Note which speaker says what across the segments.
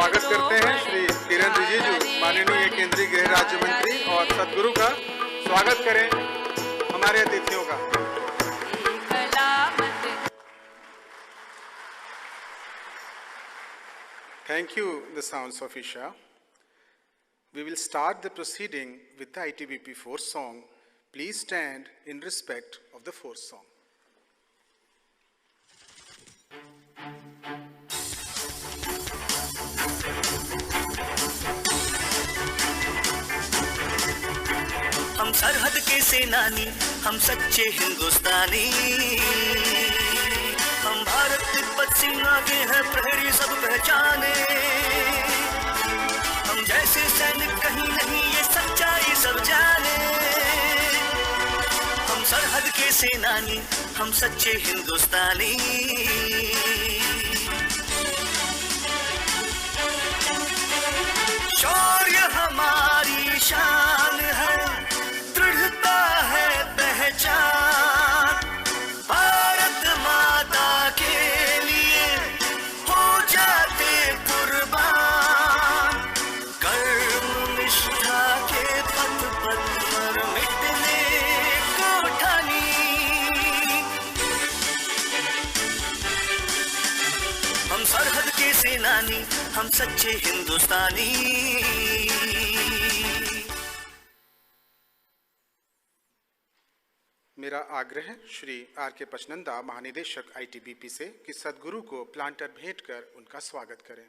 Speaker 1: स्वागत करते हैं श्री किरण रिजिजू, माननीय केंद्रीय गृह राज्य मंत्री, और सदगुरु का स्वागत करें हमारे अतिथियों का। Thank you, the sounds of Isha. We will start the proceeding with the ITBP fourth song. Please stand in respect of the fourth song.
Speaker 2: हम सरहद के सेनानी, हम सच्चे हिंदुस्तानी, हम भारत तिब्बत सीमा के हैं प्रहरी सब पहचाने। हम जैसे सैनिक कहीं नहीं, ये सच्चाई सब जाने। हम सरहद के सेनानी, हम सच्चे हिंदुस्तानी। शौर्य हमारी शान है, दृढ़ता है पहचान। भारत माता के लिए हो जाते कुर्बान। कर्म निष्ठा के पथ पथ पर मिटने को ठानी। हम सरहद के सेनानी, हम सच्चे हिंदुस्तानी।
Speaker 1: मेरा आग्रह श्री आर.के. पचनंदा, महानिदेशक ITBP से कि सदगुरु को प्लांटर भेंट कर उनका स्वागत करें।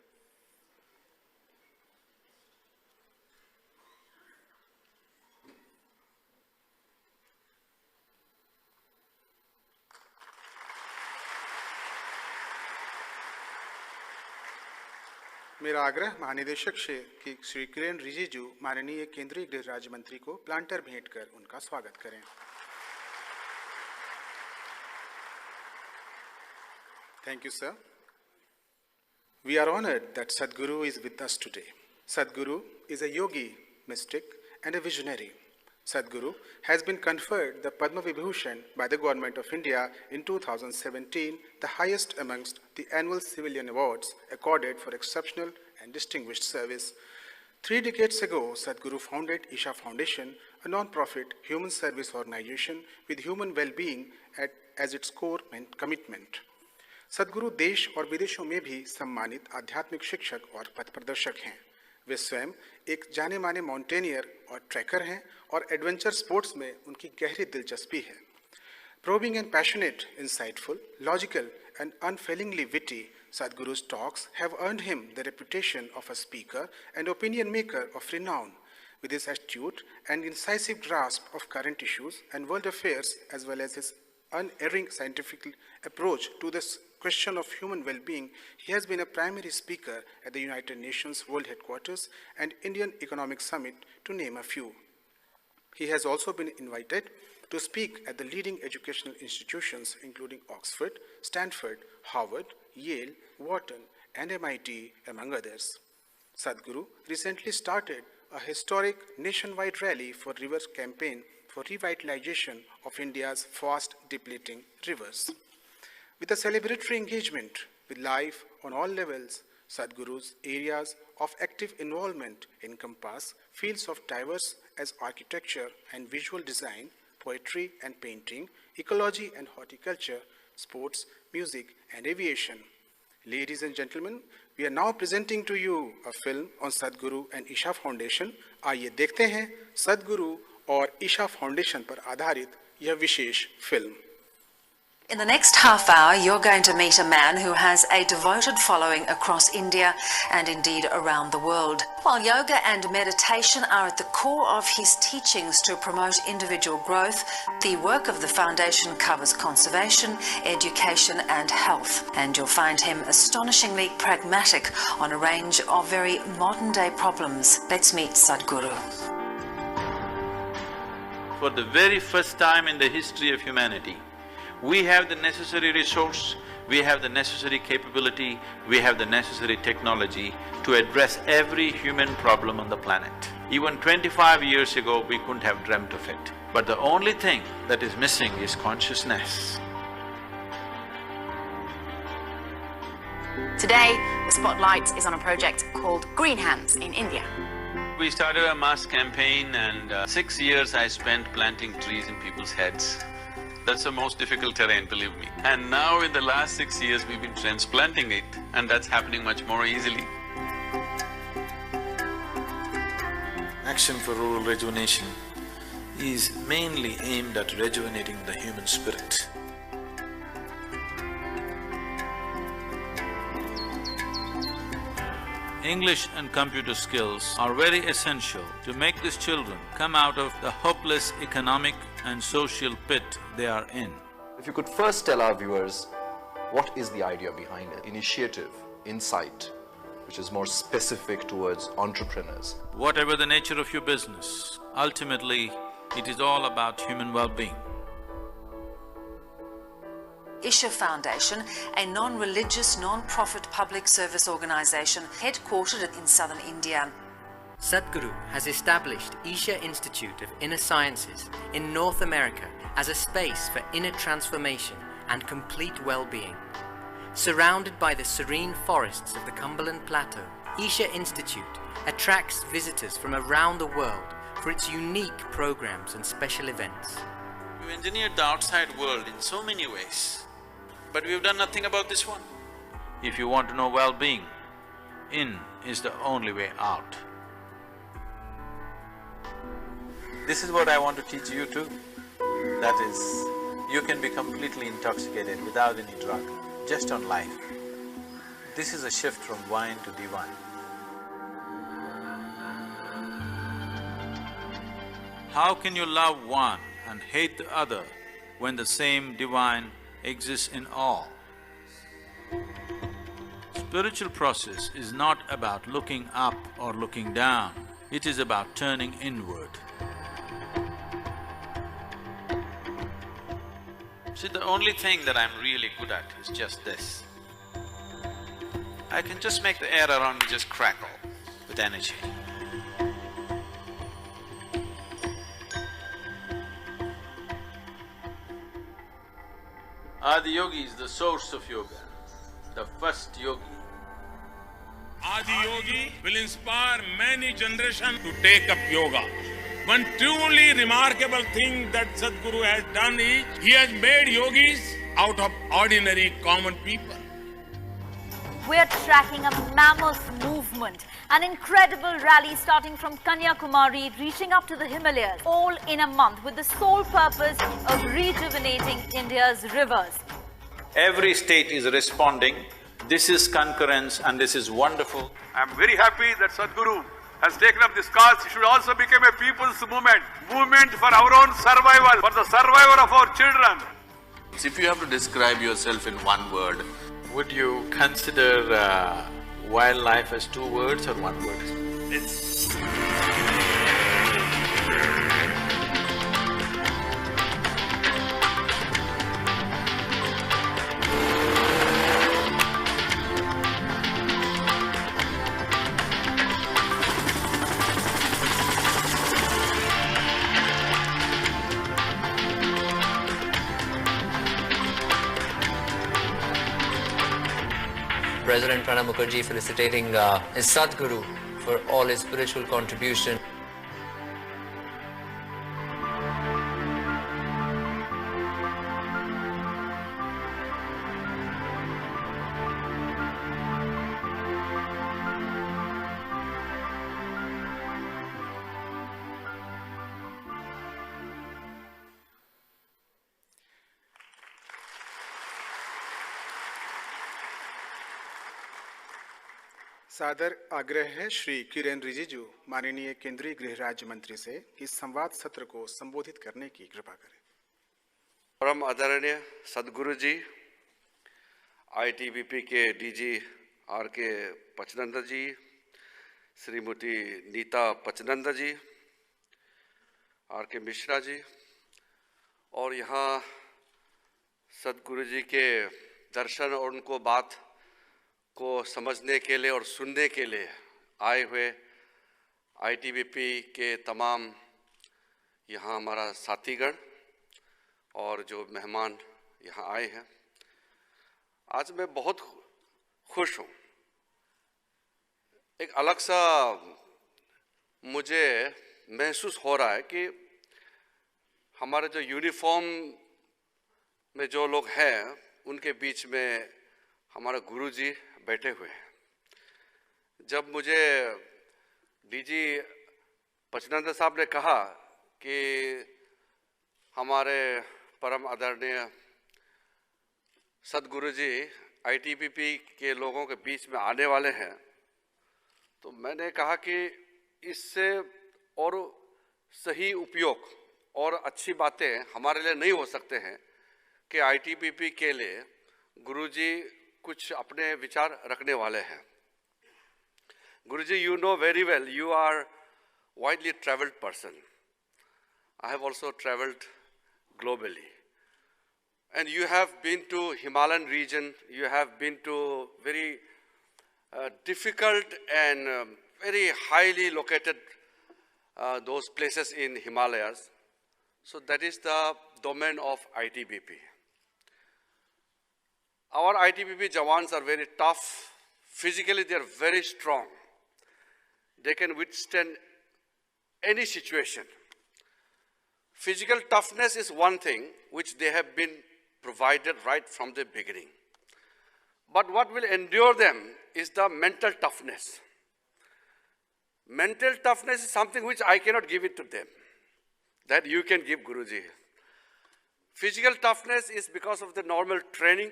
Speaker 1: मेरा आग्रह महानिदेशक से कि श्री किरण रिजिजू, माननीय केंद्रीय गृह राज्य मंत्री को प्लांटर भेंट कर उनका स्वागत करें। Thank you, sir. We are honored that Sadhguru is with us today. Sadhguru is a yogi, mystic, and a visionary. Sadhguru has been conferred the Padma Vibhushan by the Government of India in 2017, the highest amongst the annual civilian awards accorded for exceptional and distinguished service. 3 decades ago, Sadhguru founded Isha Foundation, a non-profit human service organization with human well-being as its core commitment. सदगुरु देश और विदेशों में भी सम्मानित आध्यात्मिक शिक्षक और पथ प्रदर्शक हैं। वे स्वयं एक जाने माने माउंटेनियर और ट्रैकर हैं और एडवेंचर स्पोर्ट्स में उनकी गहरी दिलचस्पी है। Probing and passionate, insightful, logical, and unfailingly witty, Sadhguru's talks have earned him the reputation of a speaker and opinion maker of renown. With his astute and incisive grasp of current issues and world affairs, as well as his unerring scientific approach to this question of human well-being, he has been a primary speaker at the United Nations World Headquarters and Indian Economic Summit, to name a few. He has also been invited to speak at the leading educational institutions including Oxford, Stanford, Harvard, Yale, Wharton, and MIT, among others. Sadhguru recently started a historic nationwide rally for rivers campaign for revitalization of India's fast depleting rivers. With a celebratory engagement with life on all levels, Sadhguru's areas of active involvement encompass fields of diverse as architecture and visual design, poetry and painting, ecology and horticulture, sports, music, and aviation. Ladies and gentlemen, we are now presenting to you a film on Sadhguru and Isha Foundation. आइए देखते हैं सदगुरु और Isha foundation पर आधारित यह विशेष film.
Speaker 3: In the next half hour, you're going to meet a man who has a devoted following across India and indeed around the world. While yoga and meditation are at the core of his teachings to promote individual growth, the work of the foundation covers conservation, education and health. And you'll find him astonishingly pragmatic on a range of very modern-day problems. Let's meet Sadhguru.
Speaker 4: For the very first time in the history of humanity, we have the necessary resource, we have the necessary capability, we have the necessary technology to address every human problem on the planet. Even 25 years ago, we couldn't have dreamt of it. But the only thing that is missing is consciousness.
Speaker 5: Today, the spotlight is on a project called Green Hands in India.
Speaker 4: We started a mass campaign and 6 years I spent planting trees in people's heads. That's the most difficult terrain, believe me. And now in the last 6 years, we've been transplanting it and that's happening much more easily.
Speaker 6: Action for Rural Rejuvenation is mainly aimed at rejuvenating the human spirit.
Speaker 4: English and computer skills are very essential to make these children come out of the hopeless economic and social pit they are in.
Speaker 7: If you could first tell our viewers, what is the idea behind it? Initiative, insight, which is more specific towards entrepreneurs.
Speaker 4: Whatever the nature of your business, ultimately, it is all about human well-being.
Speaker 3: Isha Foundation, a non-religious, non-profit public service organisation headquartered in southern India.
Speaker 8: Sadhguru has established Isha Institute of Inner Sciences in North America as a space for inner transformation and complete well-being. Surrounded by the serene forests of the Cumberland Plateau, Isha Institute attracts visitors from around the world for its unique programs and special events.
Speaker 4: We've engineered the outside world in so many ways, but we've done nothing about this one. If you want to know well-being, in is the only way out.
Speaker 6: This is what I want to teach you too. That is, you can be completely intoxicated without any drug, just on life. This is a shift from wine to divine.
Speaker 4: How can you love one and hate the other when the same divine exists in all? Spiritual process is not about looking up or looking down, it is about turning inward. See, the only thing that I'm really good at is just this. I can just make the air around me just crackle with energy. Adi Yogi is the source of yoga, the first yogi.
Speaker 9: Adi Yogi will inspire many generations to take up yoga. One truly remarkable thing that Sadhguru has done is, he has made yogis out of ordinary common people.
Speaker 10: We are tracking a mammoth movement, an incredible rally starting from Kanyakumari, reaching up to the Himalayas, all in a month with the sole purpose of rejuvenating India's rivers.
Speaker 4: Every state is responding. This is concurrence and this is wonderful.
Speaker 11: I'm very happy that Sadhguru has taken up this cause. It should also become a people's movement for our own survival, for the survival of our children.
Speaker 6: If you have to describe yourself in one word, would you consider wildlife as 2 words or 1 word?
Speaker 11: It's…
Speaker 12: President Pranab Mukherjee felicitating his Sadhguru for all his spiritual contribution.
Speaker 1: सादर आग्रह है श्री किरेन रिजिजू माननीय केंद्रीय गृह राज्य मंत्री से इस संवाद सत्र को संबोधित करने की कृपा करें।
Speaker 11: परम आदरणीय सदगुरु जी, ITBP के DG RK पचनंद जी, श्रीमती नीता पचनंद जी, RK मिश्रा जी, और यहाँ सदगुरु जी के दर्शन और उनको बात को समझने के लिए और सुनने के लिए आए हुए ITBP के तमाम यहाँ हमारा साथीगण और जो मेहमान यहाँ आए हैं, आज मैं बहुत खुश हूँ एक अलग सा मुझे महसूस हो रहा है कि हमारे जो यूनिफॉर्म में जो लोग हैं उनके बीच में हमारे गुरुजी बैठे हुए हैं। जब मुझे डीजी पचनंद साहब ने कहा कि हमारे परम आदरणीय सदगुरु जी ITBP के लोगों के बीच में आने वाले हैं, तो मैंने कहा कि इससे और सही उपयोग और अच्छी बातें हमारे लिए नहीं हो सकते हैं कि ITBP के लिए गुरुजी कुछ अपने विचार रखने वाले हैं। गुरुजी, you know very well, you are widely traveled person. I have also traveled globally. And you have been to Himalayan region, you have been to very difficult and very highly located those places in Himalayas. So that is the domain of ITBP. Our ITBP Jawans are very tough. Physically, they are very strong. They can withstand any situation. Physical toughness is one thing which they have been provided right from the beginning. But what will endure them is the mental toughness. Mental toughness is something which I cannot give it to them, that you can give Guruji. Physical toughness is because of the normal training,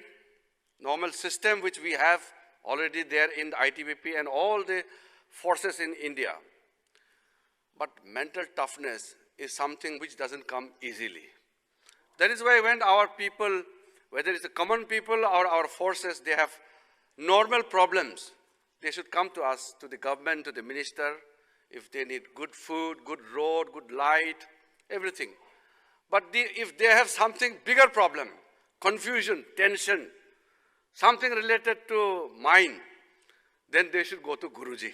Speaker 11: normal system which we have already there in the ITBP and all the forces in India. But mental toughness is something which doesn't come easily. That is why when our people, whether it's the common people or our forces, they have normal problems, they should come to us, to the government, to the minister, if they need good food, good road, good light, everything. But if they have something bigger problem, confusion, tension, something related to mind, then they should go to Guruji.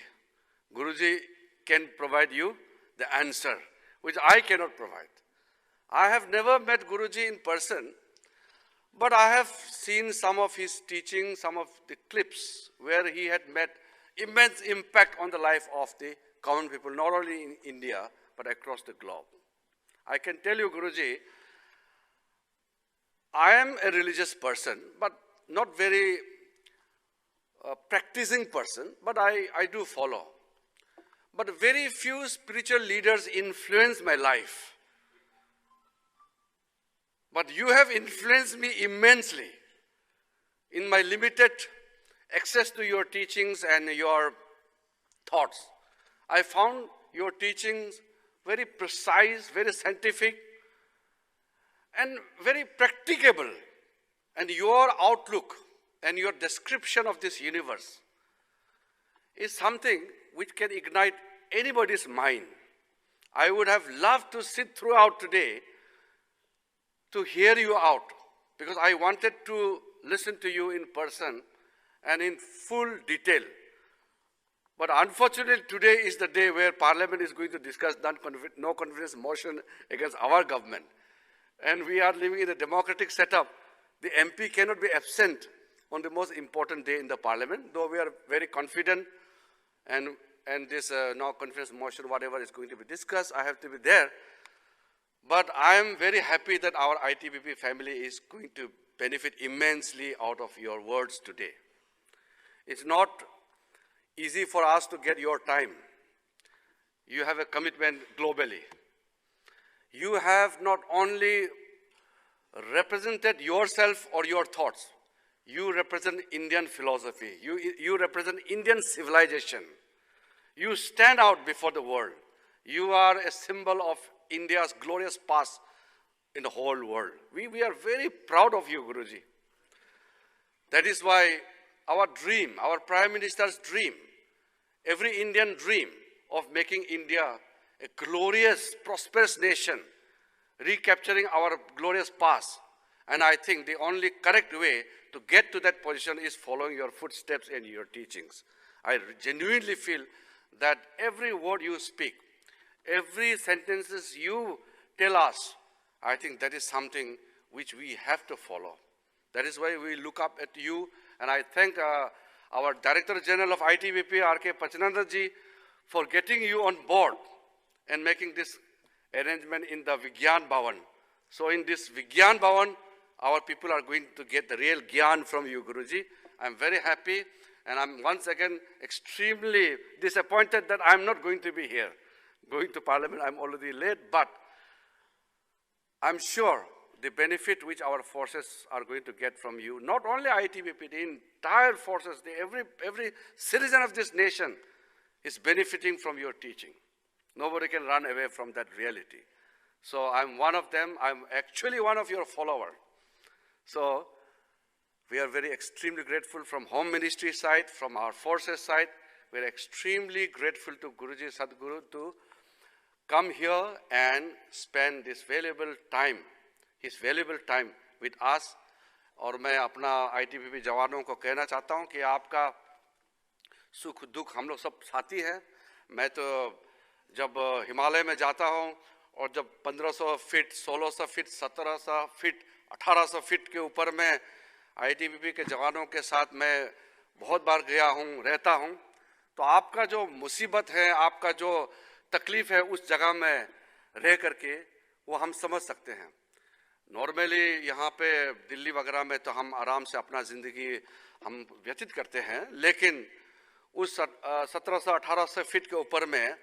Speaker 11: Guruji can provide you the answer, which I cannot provide. I have never met Guruji in person, but I have seen some of his teaching, some of the clips where he had made immense impact on the life of the common people, not only in India, but across the globe. I can tell you, Guruji, I am a religious person, but not very practicing person, but I do follow. But very few spiritual leaders influence my life. But you have influenced me immensely in my limited access to your teachings and your thoughts. I found your teachings very precise, very scientific, and very practicable. And your outlook and your description of this universe is something which can ignite anybody's mind. I would have loved to sit throughout today to hear you out, because I wanted to listen to you in person and in full detail. But unfortunately, today is the day where Parliament is going to discuss no confidence motion against our government. And we are living in a democratic setup. The MP cannot be absent on the most important day in the Parliament, though we are very confident and this no confidence motion, whatever is going to be discussed, I have to be there. But I am very happy that our ITBP family is going to benefit immensely out of your words today. It's not easy for us to get your time. You have a commitment globally. You have not only represented yourself or your thoughts, you represent Indian philosophy. You represent Indian civilization. You stand out before the world. You are a symbol of India's glorious past in the whole world. We are very proud of you, Guruji. That is why our dream, our Prime Minister's dream, every Indian dream of making India a glorious, prosperous nation, recapturing our glorious past. And I think the only correct way to get to that position is following your footsteps and your teachings. I genuinely feel that every word you speak, every sentences you tell us, I think that is something which we have to follow. That is why we look up at you, and I thank our Director General of ITBP, R.K. Pachananda ji, for getting you on board and making this arrangement in the Vigyan Bhavan. So in this Vigyan Bhavan, our people are going to get the real Gyan from you, Guruji. I'm very happy, and I'm once again extremely disappointed that I'm not going to be here. Going to Parliament, I'm already late, but I'm sure the benefit which our forces are going to get from you, not only ITBP, the entire forces, every citizen of this nation is benefiting from your teaching. Nobody can run away from that reality. So I'm one of them. I'm actually one of your followers. So we are very extremely grateful from Home Ministry side, from our forces side. We're extremely grateful to Guruji Sadhguru to come here and spend this valuable time, his valuable time with us. और मैं अपना ITBP जवानों को कहना चाहता हूँ कि आपका सुख दुख हम लोग सब साथी हैं। मैं तो जब हिमालय में जाता हूँ और जब 1500 फीट, 1600 फीट, 1700 फीट, 1800 फीट के ऊपर में ITBP के जवानों के साथ मैं बहुत बार गया हूँ, रहता हूँ, तो आपका जो मुसीबत है, आपका जो तकलीफ है उस जगह में रह करके वो हम समझ सकते हैं। नॉर्मली यहाँ पे दिल्ली वगैरह में तो हम आराम से अपना ज़िंदगी हम व्यतीत करते हैं, लेकिन उस 1700-1800 फीट के ऊपर में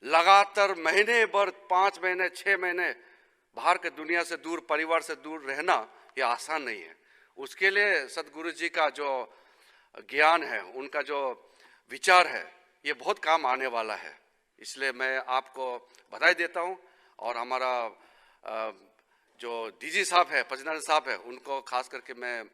Speaker 11: लगातार महीने भर, 5 महीने, 6 महीने बाहर के दुनिया से दूर, परिवार से दूर रहना ये आसान नहीं है। उसके लिए सद्गुरु जी का जो ज्ञान है, उनका जो विचार है, ये बहुत काम आने वाला है। इसलिए मैं आपको बधाई देता हूँ और हमारा जो डीजी साहब है, पचनानी साहब है, उनको खास करके मैं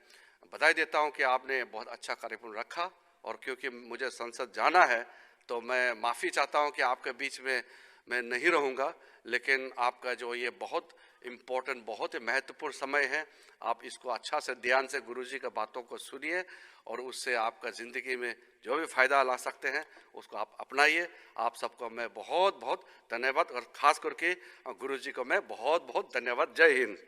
Speaker 11: बधाई देता हूँ कि आपने बहुत अच्छा कार्यक्रम रखा। और क्योंकि मुझे संसद जाना है तो मैं माफ़ी चाहता हूँ कि आपके बीच में मैं नहीं रहूँगा, लेकिन आपका जो ये बहुत इम्पोर्टेंट, बहुत ही महत्वपूर्ण समय है, आप इसको अच्छा से ध्यान से गुरुजी की बातों को सुनिए और उससे आपका ज़िंदगी में जो भी फ़ायदा ला सकते हैं उसको आप अपनाइए। आप सबको मैं बहुत बहुत धन्यवाद और ख़ास करके गुरुजी को मैं बहुत बहुत धन्यवाद। जय Hind.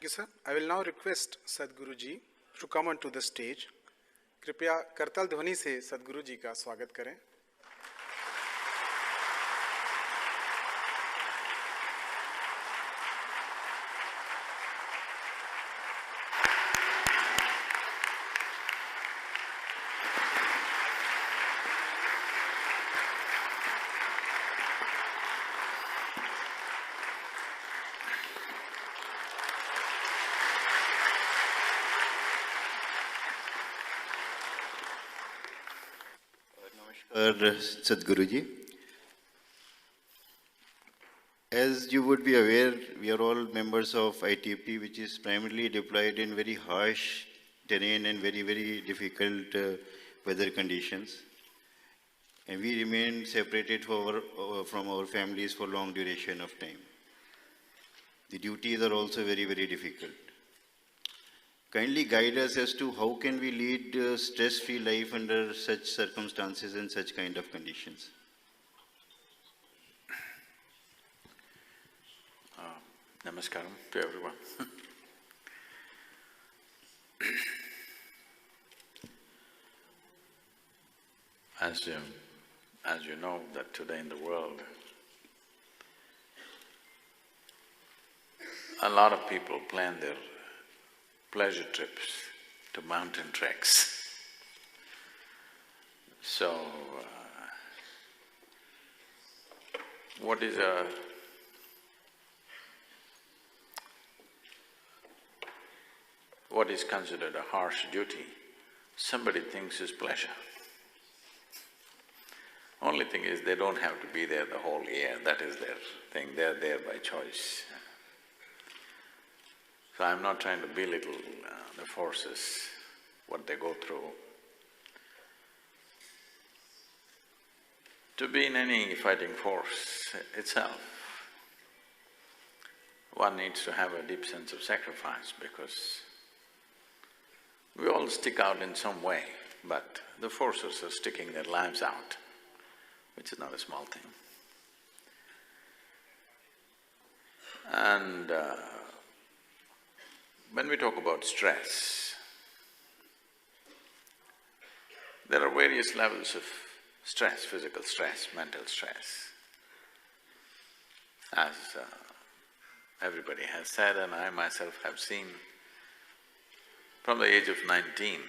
Speaker 1: Sir, I will now request Sadhguru ji to come onto the stage. कृपया करताल ध्वनि से सद्गुरु जी का स्वागत करें।
Speaker 13: Sadhguru ji, as you would be aware, we are all members of ITBP, which is primarily deployed in very harsh terrain and very, very difficult weather conditions. And we remain separated from our families for long duration of time. The duties are also very, very difficult. Kindly guide us as to how can we lead a stress-free life under such circumstances and such kind of conditions.
Speaker 4: Namaskaram to everyone. As you know that today in the world, a lot of people plan their pleasure trips to mountain treks. So, what is considered a harsh duty, somebody thinks is pleasure. Only thing is they don't have to be there the whole year, that is their thing, they're there by choice. So I'm not trying to belittle the forces, what they go through. To be in any fighting force itself, one needs to have a deep sense of sacrifice because we all stick out in some way, but the forces are sticking their lives out, which is not a small thing. And when we talk about stress, there are various levels of stress, physical stress, mental stress. As everybody has said, and I myself have seen, from the age of 19,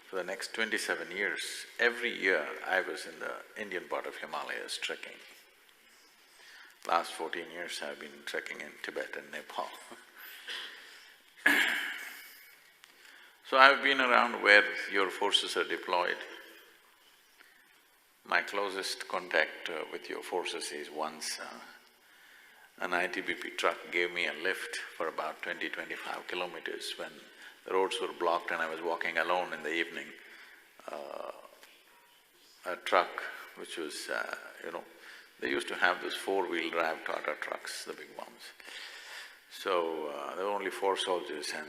Speaker 4: for the next 27 years, every year I was in the Indian part of Himalayas trekking. Last 14 years I've been trekking in Tibet and Nepal. So I've been around where your forces are deployed. My closest contact with your forces is once an ITBP truck gave me a lift for about 20-25 kilometers when the roads were blocked and I was walking alone in the evening. A truck which was, they used to have those four-wheel drive Tata trucks, the big ones. So there were only 4 soldiers and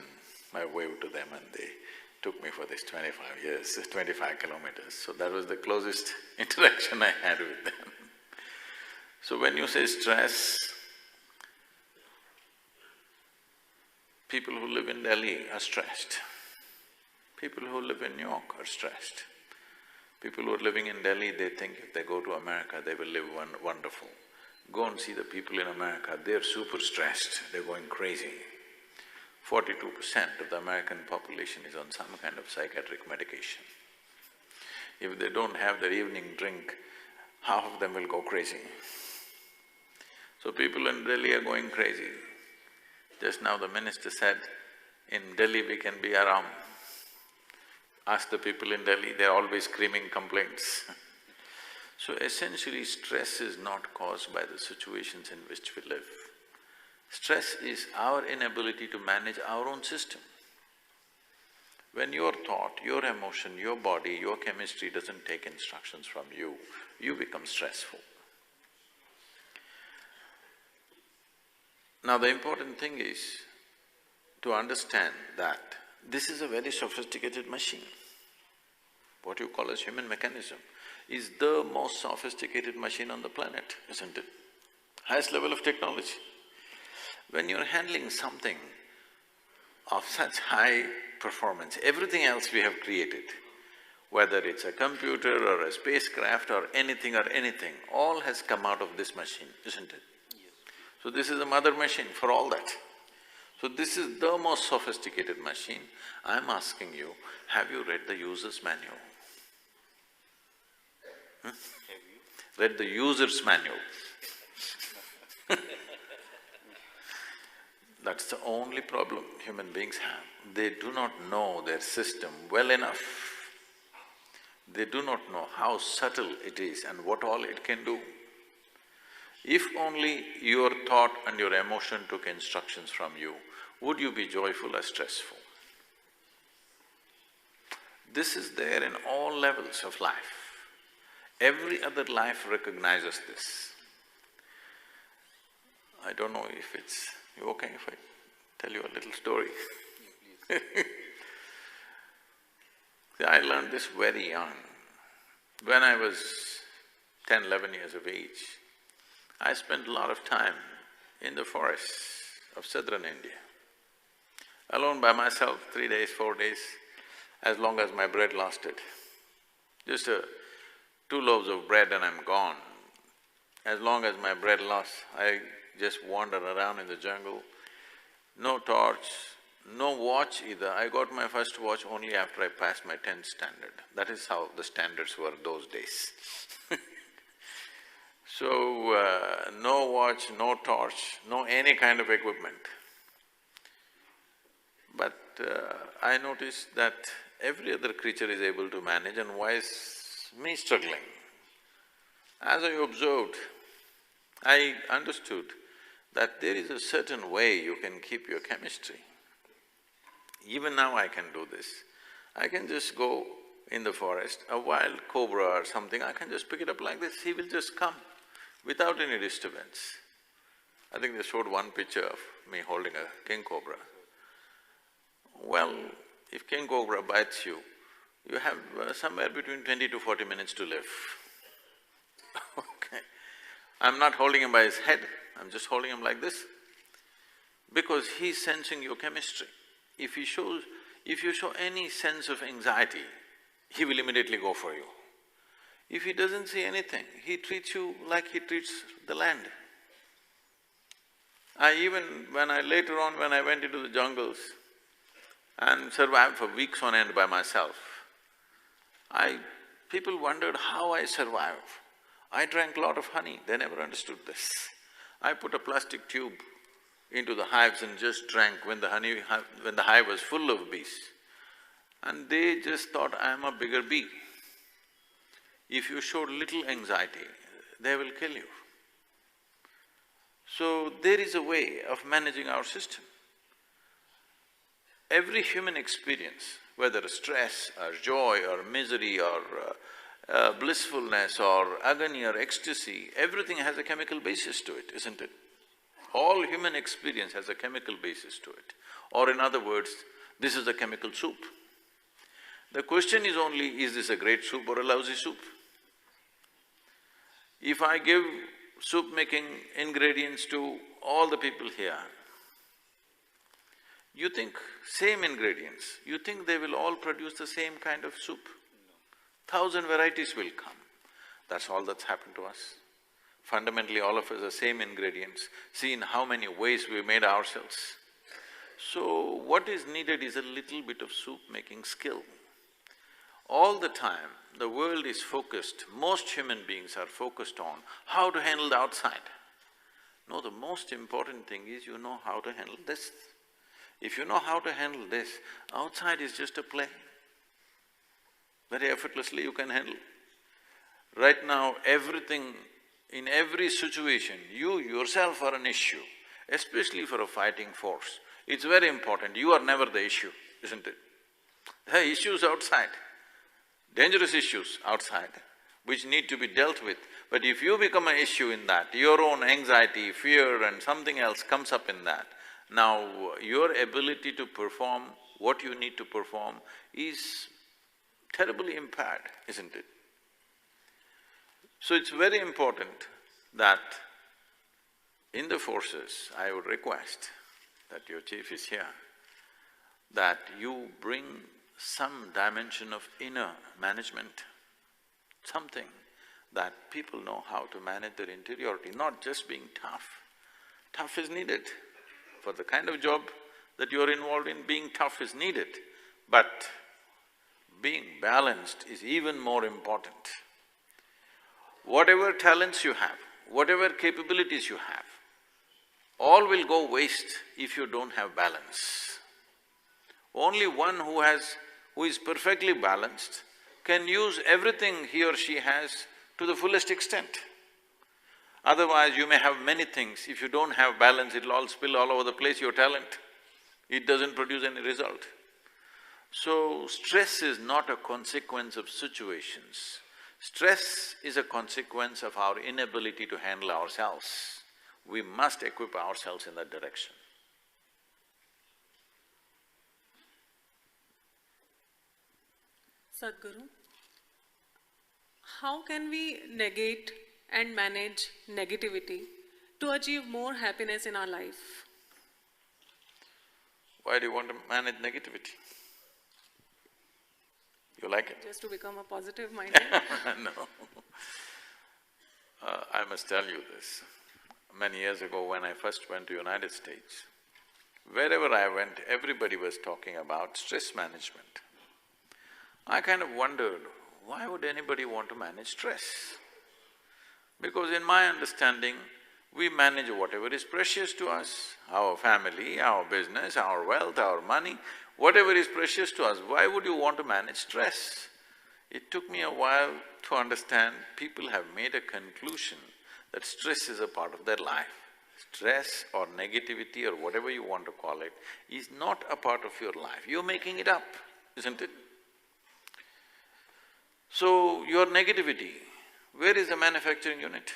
Speaker 4: I waved to them and they took me for this 25 kilometers. So that was the closest interaction I had with them. So when you say stress, people who live in Delhi are stressed. People who live in New York are stressed. People who are living in Delhi, they think if they go to America, they will live wonderful. Go and see the people in America, they're super stressed, they're going crazy. 42% of the American population is on some kind of psychiatric medication. If they don't have their evening drink, half of them will go crazy. So people in Delhi are going crazy. Just now the minister said, in Delhi we can be aram. Ask the people in Delhi, they're always screaming complaints. So essentially, stress is not caused by the situations in which we live. Stress is our inability to manage our own system. When your thought, your emotion, your body, your chemistry doesn't take instructions from you, you become stressful. Now the important thing is to understand that this is a very sophisticated machine. What you call as human mechanism is the most sophisticated machine on the planet, isn't it? Highest level of technology. When you're handling something of such high performance, everything else we have created, whether it's a computer or a spacecraft or anything, all has come out of this machine, isn't it? Yes. So this is a mother machine for all that. So this is the most sophisticated machine. I'm asking you, have you read the user's manual? Have you? Read the user's manual. That's the only problem human beings have. They do not know their system well enough. They do not know how subtle it is and what all it can do. If only your thought and your emotion took instructions from you, would you be joyful or stressful? This is there in all levels of life. Every other life recognizes this. I don't know if it's… you okay if I tell you a little story? Yeah, please. See, I learned this very young. When I was 10, 11 years of age, I spent a lot of time in the forests of southern India, alone by myself, 3 days, 4 days, as long as my bread lasted. Just 2 loaves of bread and I'm gone. As long as my bread lasts, I just wander around in the jungle, no torch, no watch either. I got my first watch only after I passed my 10th standard. That is how the standards were those days. So, no watch, no torch, no any kind of equipment. But I noticed that every other creature is able to manage, and why is me struggling? As I observed, I understood that there is a certain way you can keep your chemistry. Even now I can do this. I can just go in the forest, a wild cobra or something, I can just pick it up like this, he will just come without any disturbance. I think they showed one picture of me holding a king cobra. Well, if king cobra bites you, you have somewhere between 20 to 40 minutes to live. Okay. I'm not holding him by his head, I'm just holding him like this. because he's sensing your chemistry. If you show any sense of anxiety, he will immediately go for you. If he doesn't see anything, he treats you like he treats the land. Later on when I went into the jungles and survived for weeks on end by myself, people wondered how I survived. I drank a lot of honey, they never understood this. I put a plastic tube into the hives and just drank when the hive was full of bees. And they just thought I am a bigger bee. If you showed little anxiety, they will kill you. So there is a way of managing our system. Every human experience, whether stress or joy or misery or blissfulness or agony or ecstasy, everything has a chemical basis to it, isn't it? All human experience has a chemical basis to it. Or in other words, this is a chemical soup. The question is only, is this a great soup or a lousy soup? If I give soup-making ingredients to all the people here, you think same ingredients, you think they will all produce the same kind of soup? 1,000 varieties will come. That's all that's happened to us. Fundamentally, all of us are same ingredients. See in how many ways we made ourselves. So, what is needed is a little bit of soup-making skill. All the time, the world is focused, most human beings are focused on how to handle the outside. No, the most important thing is you know how to handle this. If you know how to handle this, outside is just a play. Very effortlessly you can handle. Right now, everything, in every situation, you yourself are an issue, especially for a fighting force. It's very important, you are never the issue, isn't it? There are issues outside, dangerous issues outside, which need to be dealt with. But if you become an issue in that, your own anxiety, fear and something else comes up in that, now your ability to perform what you need to perform is terribly impaired, isn't it? So it's very important that in the forces, I would request that your chief is here, that you bring some dimension of inner management, something that people know how to manage their interiority, not just being tough. Tough is needed. For the kind of job that you're involved in, being tough is needed, but being balanced is even more important. Whatever talents you have, whatever capabilities you have, all will go waste if you don't have balance. Only one who is perfectly balanced can use everything he or she has to the fullest extent. Otherwise, you may have many things, if you don't have balance, it'll all spill all over the place, your talent. It doesn't produce any result. So, stress is not a consequence of situations. Stress is a consequence of our inability to handle ourselves. We must equip ourselves in that direction.
Speaker 14: Sadhguru, how can we negate and manage negativity to achieve more happiness in our life?
Speaker 4: Why do you want to manage negativity? You like it?
Speaker 14: Just to become a positive-minded?
Speaker 4: No. I must tell you this. Many years ago when I first went to United States, wherever I went, everybody was talking about stress management. I kind of wondered, why would anybody want to manage stress? Because in my understanding, we manage whatever is precious to us, our family, our business, our wealth, our money, whatever is precious to us, why would you want to manage stress? It took me a while to understand, people have made a conclusion that stress is a part of their life. Stress or negativity or whatever you want to call it is not a part of your life, you're making it up, isn't it? So, your negativity, where is the manufacturing unit?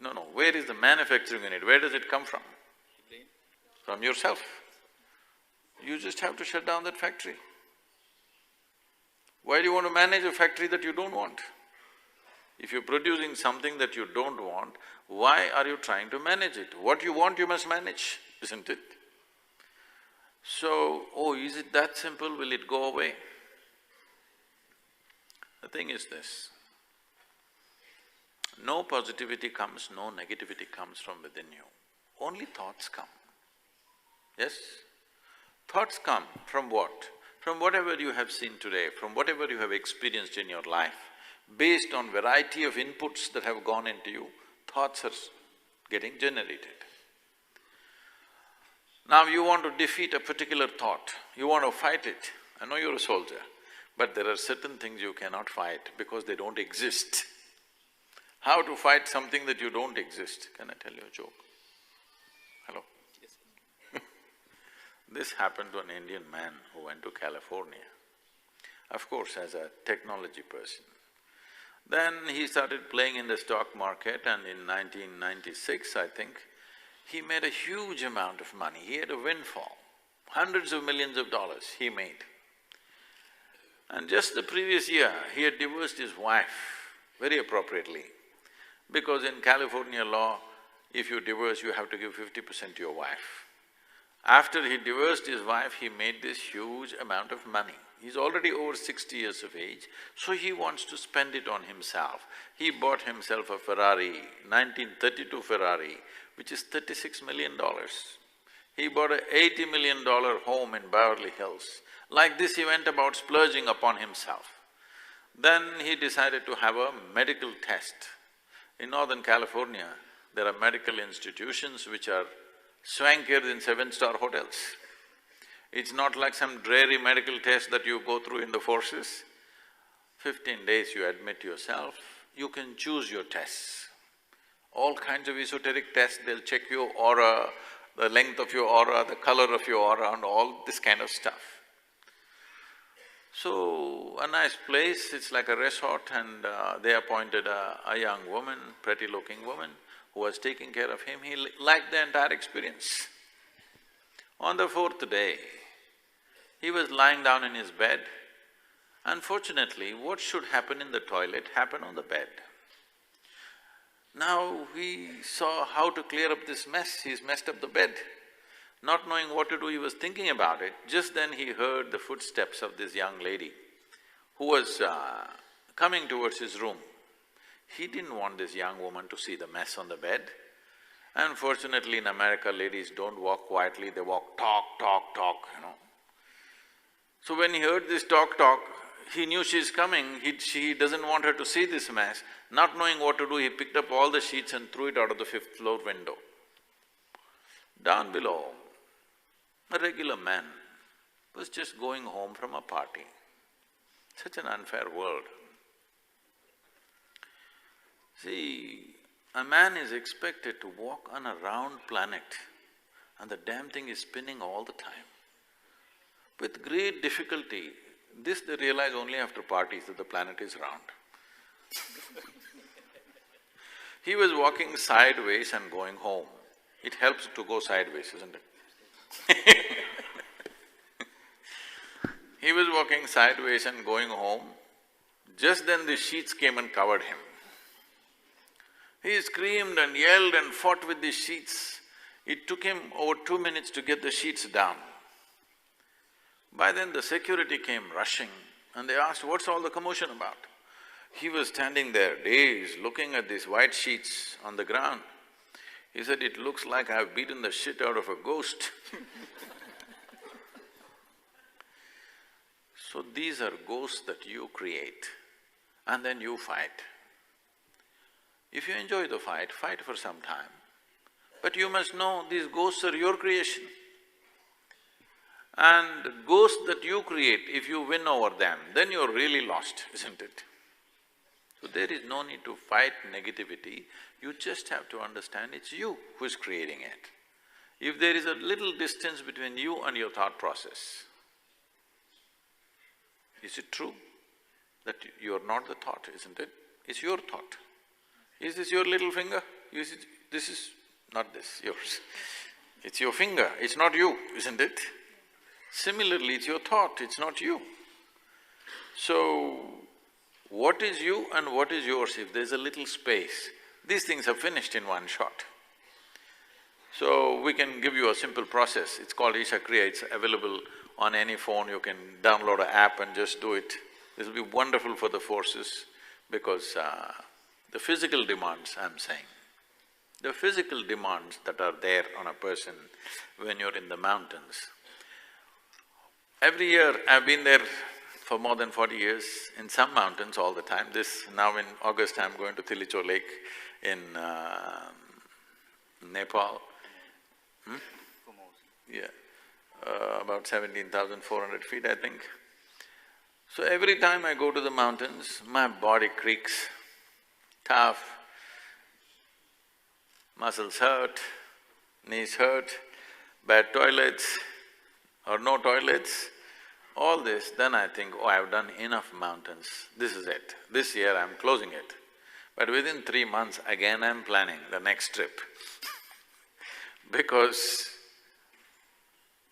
Speaker 4: No, where is the manufacturing unit? Where does it come from? From yourself. You just have to shut down that factory. Why do you want to manage a factory that you don't want? If you're producing something that you don't want, why are you trying to manage it? What you want, you must manage, isn't it? So, oh, is it that simple? Will it go away? The thing is this, no positivity comes, no negativity comes from within you. Only thoughts come. Yes? Thoughts come from what? From whatever you have seen today, from whatever you have experienced in your life. Based on variety of inputs that have gone into you, thoughts are getting generated. Now you want to defeat a particular thought, you want to fight it. I know you're a soldier, but there are certain things you cannot fight because they don't exist. How to fight something that you don't exist? Can I tell you a joke? Hello? Yes. This happened to an Indian man who went to California, of course as a technology person. Then he started playing in the stock market, and in 1996, I think, he made a huge amount of money. He had a windfall, hundreds of millions of dollars he made. And just the previous year, he had divorced his wife very appropriately, because in California law, if you divorce, you have to give 50% to your wife. After he divorced his wife, he made this huge amount of money. He's already over 60 years of age, so he wants to spend it on himself. He bought himself a Ferrari, 1932 Ferrari, which is $36 million. He bought a $80 million home in Beverly Hills. Like this, he went about splurging upon himself. Then he decided to have a medical test. In Northern California, there are medical institutions which are swankier than 7-star hotels. It's not like some dreary medical test that you go through in the forces. 15 days you admit yourself, you can choose your tests. All kinds of esoteric tests, they'll check your aura, the length of your aura, the color of your aura and all this kind of stuff. So, a nice place, it's like a resort, and they appointed a young woman, pretty-looking woman, who was taking care of him. He liked the entire experience. On the fourth day, he was lying down in his bed. Unfortunately, what should happen in the toilet happened on the bed. Now he saw how to clear up this mess, he's messed up the bed. Not knowing what to do, he was thinking about it. Just then he heard the footsteps of this young lady who was coming towards his room. He didn't want this young woman to see the mess on the bed. Unfortunately, in America, ladies don't walk quietly, they walk talk, you know. So when he heard this talk, he knew she's coming, he doesn't want her to see this mess. Not knowing what to do, he picked up all the sheets and threw it out of the 5th floor window. Down below, a regular man was just going home from a party. Such an unfair world. See, a man is expected to walk on a round planet and the damn thing is spinning all the time. With great difficulty, this they realize only after parties that the planet is round. He was walking sideways and going home. It helps to go sideways, isn't it? He was walking sideways and going home. Just then the sheets came and covered him. He screamed and yelled and fought with the sheets. It took him over 2 minutes to get the sheets down. By then the security came rushing and they asked, "What's all the commotion about?" He was standing there dazed, looking at these white sheets on the ground. He said, "It looks like I've beaten the shit out of a ghost." So these are ghosts that you create and then you fight. If you enjoy the fight, fight for some time. But you must know these ghosts are your creation. And the ghosts that you create, if you win over them, then you're really lost, isn't it? So there is no need to fight negativity, you just have to understand it's you who is creating it. If there is a little distance between you and your thought process, is it true that you're not the thought, isn't it? It's your thought. Is this your little finger? This is not this, yours. It's your finger, it's not you, isn't it? Similarly, it's your thought, it's not you. So, What is you and what is yours, if there's a little space, these things are finished in one shot. So we can give you a simple process, it's called Isha Kriya, it's available on any phone, you can download an app and just do it. This will be wonderful for the forces because the physical demands, I'm saying, the physical demands that are there on a person when you're in the mountains. Every year, I've been there for more than 40 years, in some mountains all the time. Now in August, I'm going to Tilicho Lake in Nepal. Yeah, about 17,400 feet, I think. So every time I go to the mountains, my body creaks, tough, muscles hurt, knees hurt, bad toilets or no toilets, all this, then I think, oh, I've done enough mountains, this is it. This year I'm closing it. But within 3 months, again I'm planning the next trip because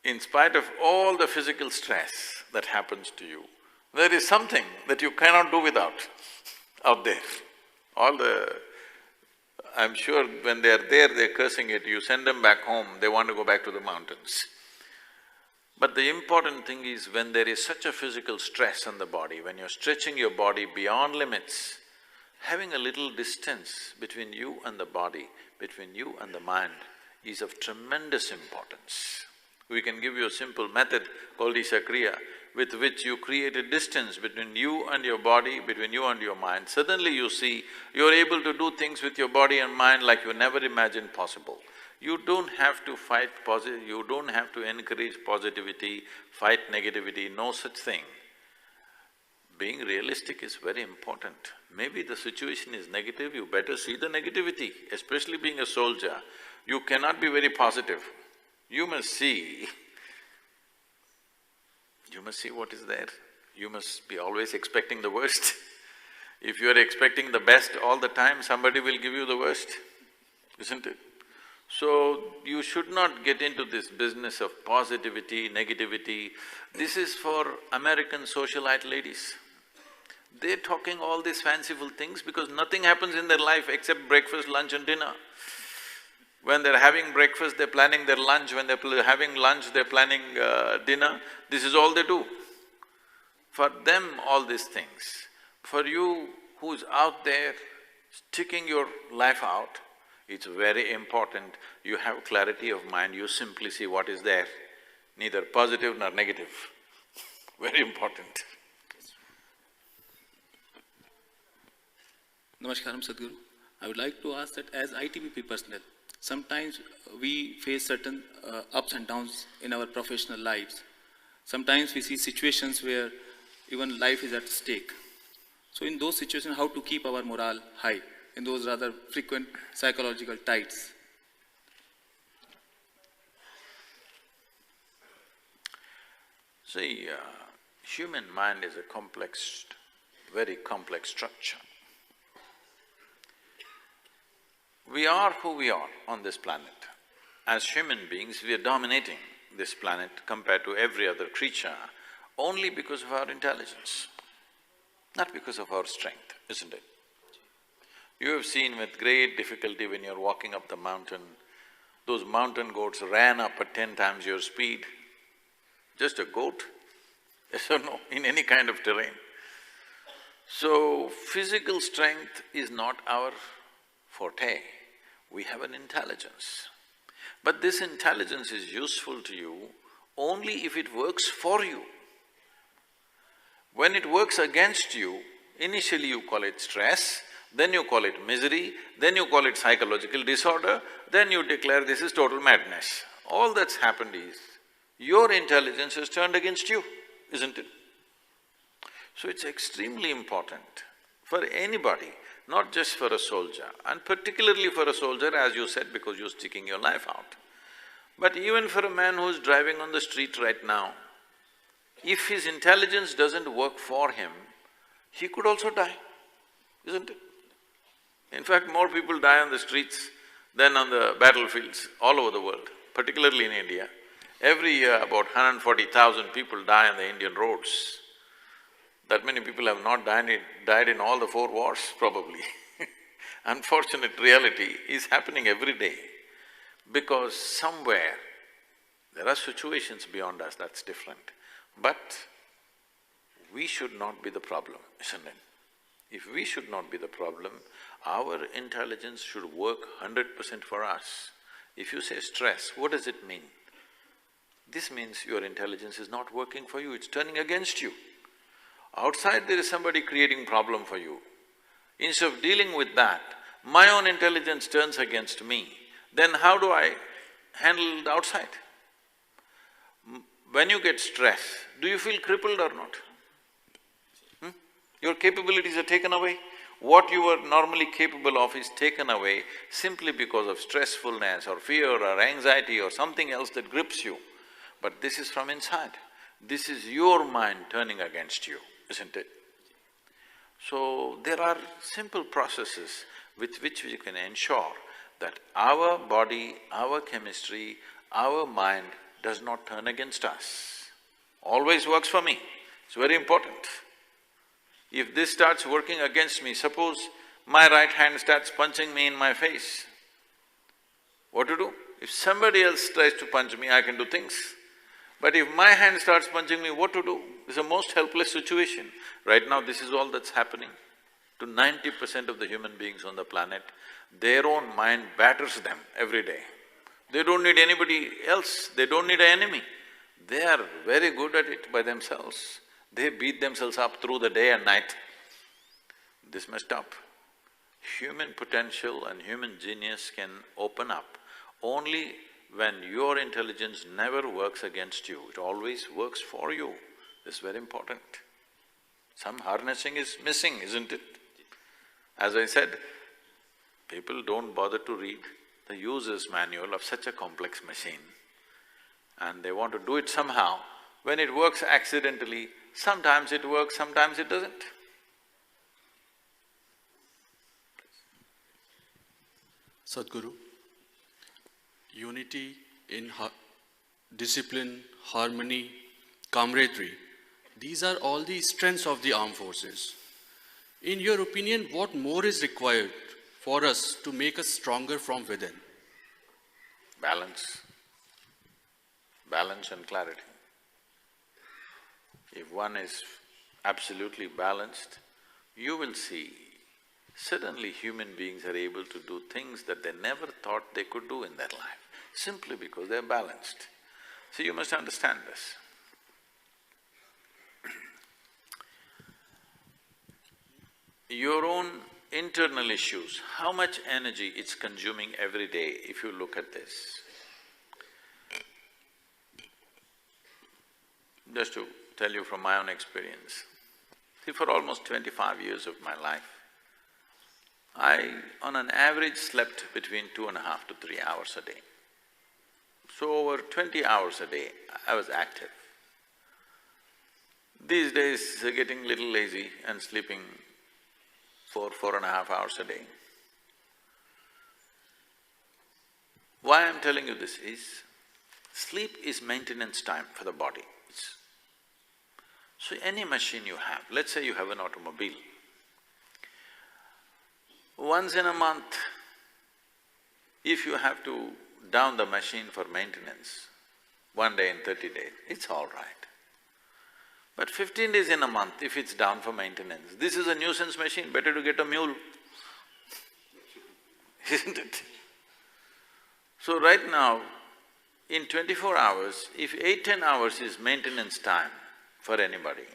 Speaker 4: in spite of all the physical stress that happens to you, there is something that you cannot do without out there. I'm sure when they're there, they're cursing it, you send them back home, they want to go back to the mountains. But the important thing is when there is such a physical stress on the body, when you're stretching your body beyond limits, having a little distance between you and the body, between you and the mind is of tremendous importance. We can give you a simple method called Isha Kriya, with which you create a distance between you and your body, between you and your mind. Suddenly you see, you're able to do things with your body and mind like you never imagined possible. You don't have to fight you don't have to encourage positivity, fight negativity, no such thing. Being realistic is very important. Maybe the situation is negative, you better see the negativity, especially being a soldier. You cannot be very positive. You must see what is there. You must be always expecting the worst. If you are expecting the best all the time, somebody will give you the worst, isn't it? So, you should not get into this business of positivity, negativity. This is for American socialite ladies. They're talking all these fanciful things because nothing happens in their life except breakfast, lunch and dinner. When they're having breakfast, they're planning their lunch, when they're having lunch, they're planning dinner. This is all they do. For them, all these things. For you who's out there sticking your life out, it's very important you have clarity of mind, you simply see what is there, neither positive nor negative. Very important.
Speaker 15: Namaskaram, Sadhguru. I would like to ask that as ITBP personnel, sometimes we face certain ups and downs in our professional lives. Sometimes we see situations where even life is at stake. So in those situations, how to keep our morale high in those rather frequent psychological tides?
Speaker 4: See, human mind is a complex, very complex structure. We are who we are on this planet. As human beings, we are dominating this planet compared to every other creature only because of our intelligence, not because of our strength, isn't it? You have seen with great difficulty when you're walking up the mountain, those mountain goats ran up at 10 times your speed. Just a goat, yes or no, in any kind of terrain. So, physical strength is not our forte, we have an intelligence. But this intelligence is useful to you only if it works for you. When it works against you, initially you call it stress, then you call it misery, then you call it psychological disorder, then you declare this is total madness. All that's happened is, your intelligence has turned against you, isn't it? So it's extremely important for anybody, not just for a soldier, and particularly for a soldier, as you said, because you're sticking your life out. But even for a man who's driving on the street right now, if his intelligence doesn't work for him, he could also die, isn't it? In fact, more people die on the streets than on the battlefields all over the world, particularly in India. Every year, about 140,000 people die on the Indian roads. That many people have not died in all the 4 wars, probably. Unfortunate reality is happening every day, because somewhere there are situations beyond us, that's different. But we should not be the problem, isn't it? If we should not be the problem, our intelligence should work 100% for us. If you say stress, what does it mean? This means your intelligence is not working for you, it's turning against you. Outside there is somebody creating problem for you. Instead of dealing with that, my own intelligence turns against me, then how do I handle the outside? When you get stress, do you feel crippled or not? Your capabilities are taken away. What you were normally capable of is taken away simply because of stressfulness or fear or anxiety or something else that grips you. But this is from inside. This is your mind turning against you, isn't it? So, there are simple processes with which we can ensure that our body, our chemistry, our mind does not turn against us. Always works for me, it's very important. If this starts working against me, suppose my right hand starts punching me in my face, what to do? If somebody else tries to punch me, I can do things. But if my hand starts punching me, what to do? It's a most helpless situation. Right now, this is all that's happening to 90% of the human beings on the planet. Their own mind batters them every day. They don't need anybody else, they don't need an enemy. They are very good at it by themselves. They beat themselves up through the day and night. This must stop. Human potential and human genius can open up only when your intelligence never works against you, it always works for you. This is very important. Some harnessing is missing, isn't it? As I said, people don't bother to read the user's manual of such a complex machine, and they want to do it somehow. When it works accidentally, sometimes it works, sometimes it doesn't.
Speaker 16: Sadhguru, unity in discipline, harmony, camaraderie, these are all the strengths of the armed forces. In your opinion, what more is required for us to make us stronger from within?
Speaker 4: Balance. Balance and clarity. If one is absolutely balanced, you will see suddenly human beings are able to do things that they never thought they could do in their life, simply because they're balanced. So you must understand this. Your own internal issues, how much energy it's consuming every day if you look at this. Just to tell you from my own experience, see, for almost 25 years of my life, I, on an average, slept between 2.5 to 3 hours a day. So over 20 hours a day, I was active. These days, getting little lazy and sleeping 4.5 hours a day. Why I'm telling you this is, sleep is maintenance time for the body. So any machine you have, let's say you have an automobile, once in a month, if you have to down the machine for maintenance, 1 day in 30 days, it's all right. But 15 days in a month, if it's down for maintenance, this is a nuisance machine, better to get a mule, isn't it? So right now, in 24 hours, if 8–10 hours is maintenance time for anybody,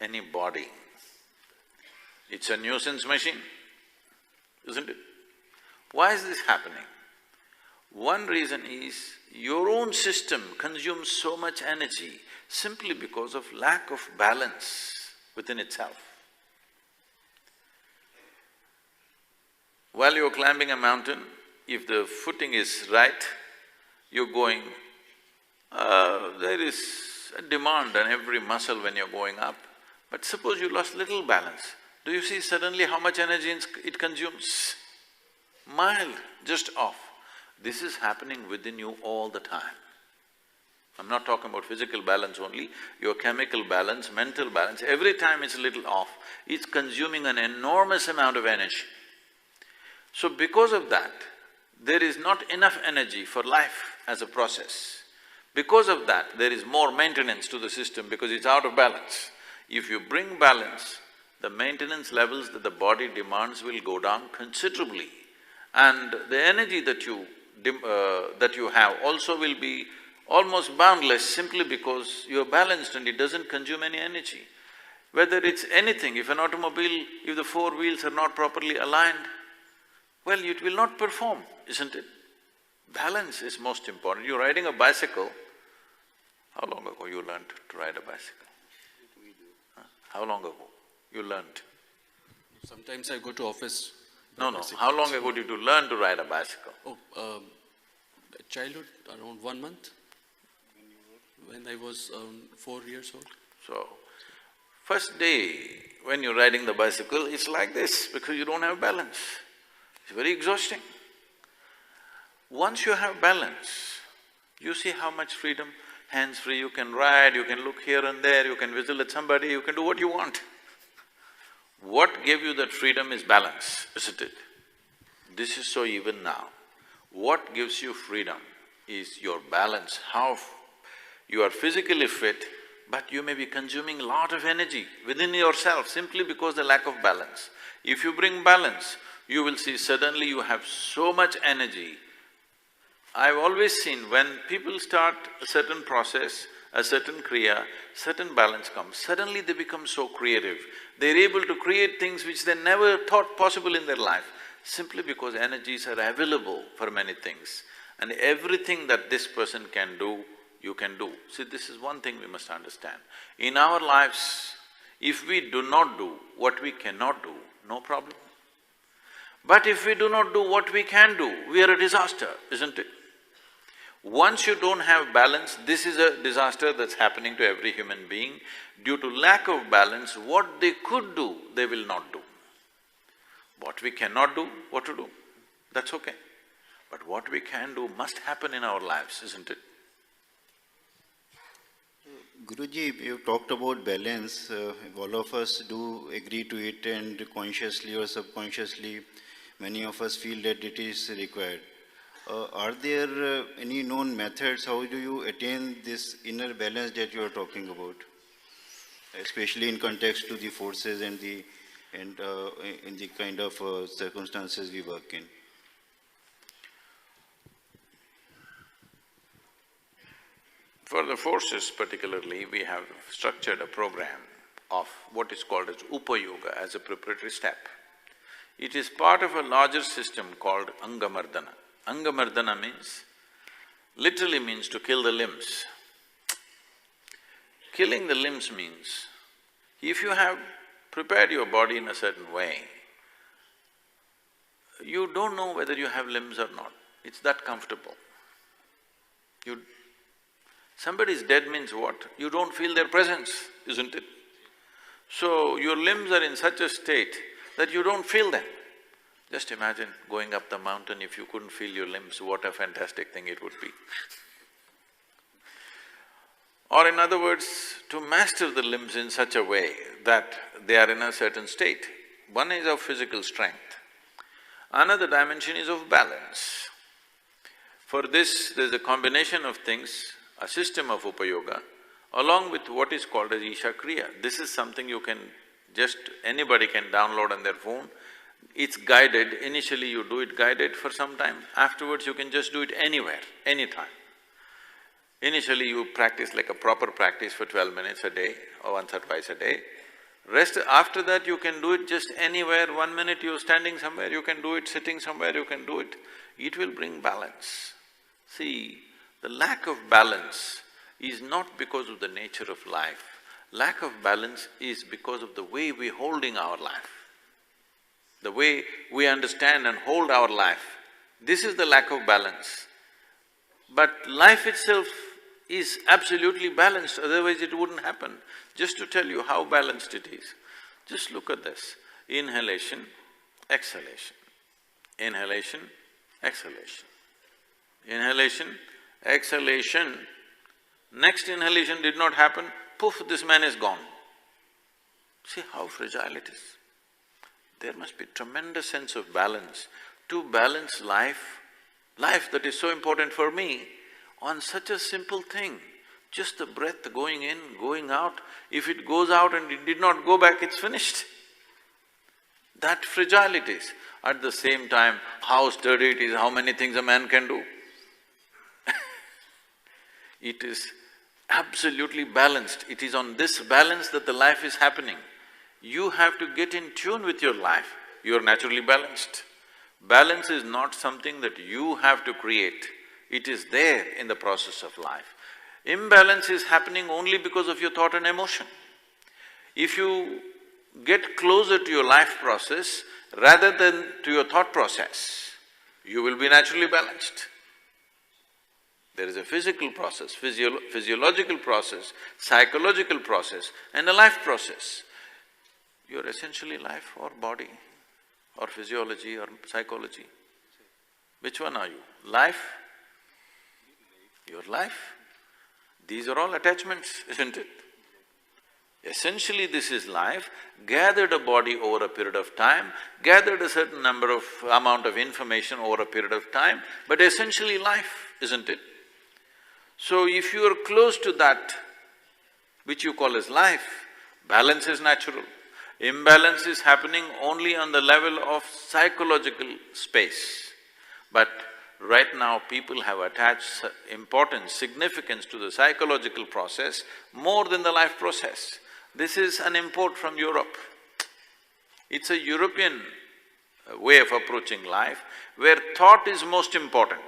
Speaker 4: any body, it's a nuisance machine, isn't it? Why is this happening? One reason is your own system consumes so much energy simply because of lack of balance within itself. While you're climbing a mountain, if the footing is right, you're going, there is a demand on every muscle when you're going up. But suppose you lost little balance, do you see suddenly how much energy it consumes? Mild, just off. This is happening within you all the time. I'm not talking about physical balance only, your chemical balance, mental balance, every time it's a little off, it's consuming an enormous amount of energy. So because of that, there is not enough energy for life as a process. Because of that, there is more maintenance to the system because it's out of balance. If you bring balance, the maintenance levels that the body demands will go down considerably, and the energy that you have also will be almost boundless simply because you're balanced and it doesn't consume any energy. Whether it's anything, if an automobile, if the four wheels are not properly aligned, well, it will not perform, isn't it? Balance is most important. You're riding a bicycle, how long ago you learned to ride a bicycle? Huh? How long ago you learned?
Speaker 16: Sometimes I go to office.
Speaker 4: No, how long ago did you learn to ride a bicycle?
Speaker 16: Oh, childhood, around 1 month, when I was 4 years old.
Speaker 4: So, first day when you're riding the bicycle, it's like this because you don't have balance. It's very exhausting. Once you have balance, you see how much freedom, hands-free, you can ride, you can look here and there, you can whistle at somebody, you can do what you want. What gave you that freedom is balance, isn't it? This is so even now. What gives you freedom is your balance, how you are physically fit, but you may be consuming a lot of energy within yourself simply because the lack of balance. If you bring balance, you will see suddenly you have so much energy. I've always seen when people start a certain process, a certain kriya, certain balance comes, suddenly they become so creative. They're able to create things which they never thought possible in their life, simply because energies are available for many things. And everything that this person can do, you can do. See, this is one thing we must understand. In our lives, if we do not do what we cannot do, no problem. But if we do not do what we can do, we are a disaster, isn't it? Once you don't have balance, this is a disaster that's happening to every human being. Due to lack of balance, what they could do, they will not do. What we cannot do, what to do? That's okay. But what we can do must happen in our lives, isn't it?
Speaker 13: Guruji, you talked about balance. All of us do agree to it, and consciously or subconsciously, many of us feel that it is required. Are there any known methods? How do you attain this inner balance that you are talking about, especially in context to the forces and in the kind of circumstances we work in?
Speaker 4: For the forces particularly, we have structured a program of what is called as Upayoga as a preparatory step. It is part of a larger system called Angamardana. Angamardana literally means to kill the limbs. Killing the limbs means, if you have prepared your body in a certain way, you don't know whether you have limbs or not, it's that comfortable. Somebody is dead means what? You don't feel their presence, isn't it? So, your limbs are in such a state that you don't feel them. Just imagine going up the mountain, if you couldn't feel your limbs, what a fantastic thing it would be. Or in other words, to master the limbs in such a way that they are in a certain state. One is of physical strength, another dimension is of balance. For this, there's a combination of things, a system of Upayoga, along with what is called as Isha Kriya. This is something you can anybody can download on their phone. It's guided, initially you do it guided for some time, afterwards you can just do it anywhere, anytime. Initially you practice like a proper practice for 12 minutes a day or once or twice a day. Rest, after that you can do it just anywhere, 1 minute you're standing somewhere, you can do it, sitting somewhere, you can do it. It will bring balance. See, the lack of balance is not because of the nature of life. Lack of balance is because of the way we're holding our life, the way we understand and hold our life. This is the lack of balance. But life itself is absolutely balanced, otherwise it wouldn't happen. Just to tell you how balanced it is, just look at this. Inhalation, exhalation, inhalation, exhalation, inhalation, exhalation. Next inhalation did not happen, poof, this man is gone. See how fragile it is. There must be tremendous sense of balance to balance life that is so important for me, on such a simple thing. Just the breath going in, going out. If it goes out and it did not go back, it's finished. That fragile it is. At the same time, how sturdy it is, how many things a man can do. It is absolutely balanced. It is on this balance that the life is happening. You have to get in tune with your life. You are naturally balanced. Balance is not something that you have to create. It is there in the process of life. Imbalance is happening only because of your thought and emotion. If you get closer to your life process rather than to your thought process, you will be naturally balanced. There is a physical process, physiological process, psychological process and a life process. You're essentially life or body or physiology or psychology. Which one are you? Life? Your life? These are all attachments, isn't it? Essentially this is life, gathered a body over a period of time, gathered a certain amount of information over a period of time, but essentially life, isn't it? So if you are close to that which you call as life, balance is natural. Imbalance is happening only on the level of psychological space. But right now people have attached importance, significance to the psychological process more than the life process. This is an import from Europe. It's a European way of approaching life where thought is most important.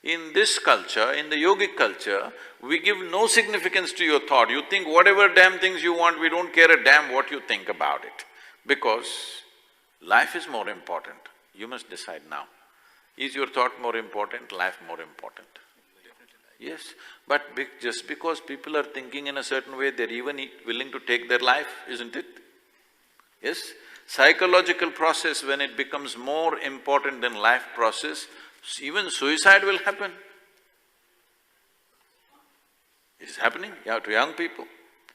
Speaker 4: In this culture, in the yogic culture, we give no significance to your thought. You think whatever damn things you want, we don't care a damn what you think about it. Because life is more important. You must decide now. Is your thought more important, life more important? Yes, but just because people are thinking in a certain way, they're even willing to take their life, isn't it? Yes? Psychological process, when it becomes more important than life process, even suicide will happen. It is happening, to young people.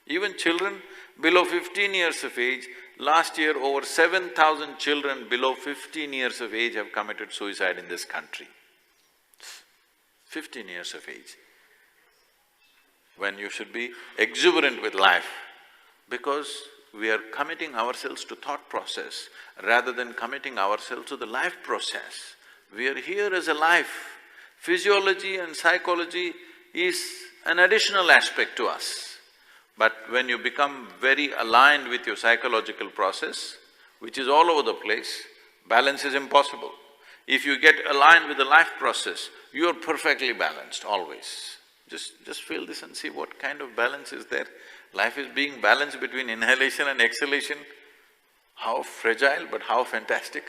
Speaker 4: Even children below 15 years of age, last year over 7,000 children below 15 years of age have committed suicide in this country. 15 years of age. When you should be exuberant with life, because we are committing ourselves to thought process rather than committing ourselves to the life process. We are here as a life. Physiology and psychology is an additional aspect to us. But when you become very aligned with your psychological process, which is all over the place, balance is impossible. If you get aligned with the life process, you are perfectly balanced, always. Just feel this and see what kind of balance is there. Life is being balanced between inhalation and exhalation. How fragile, but how fantastic.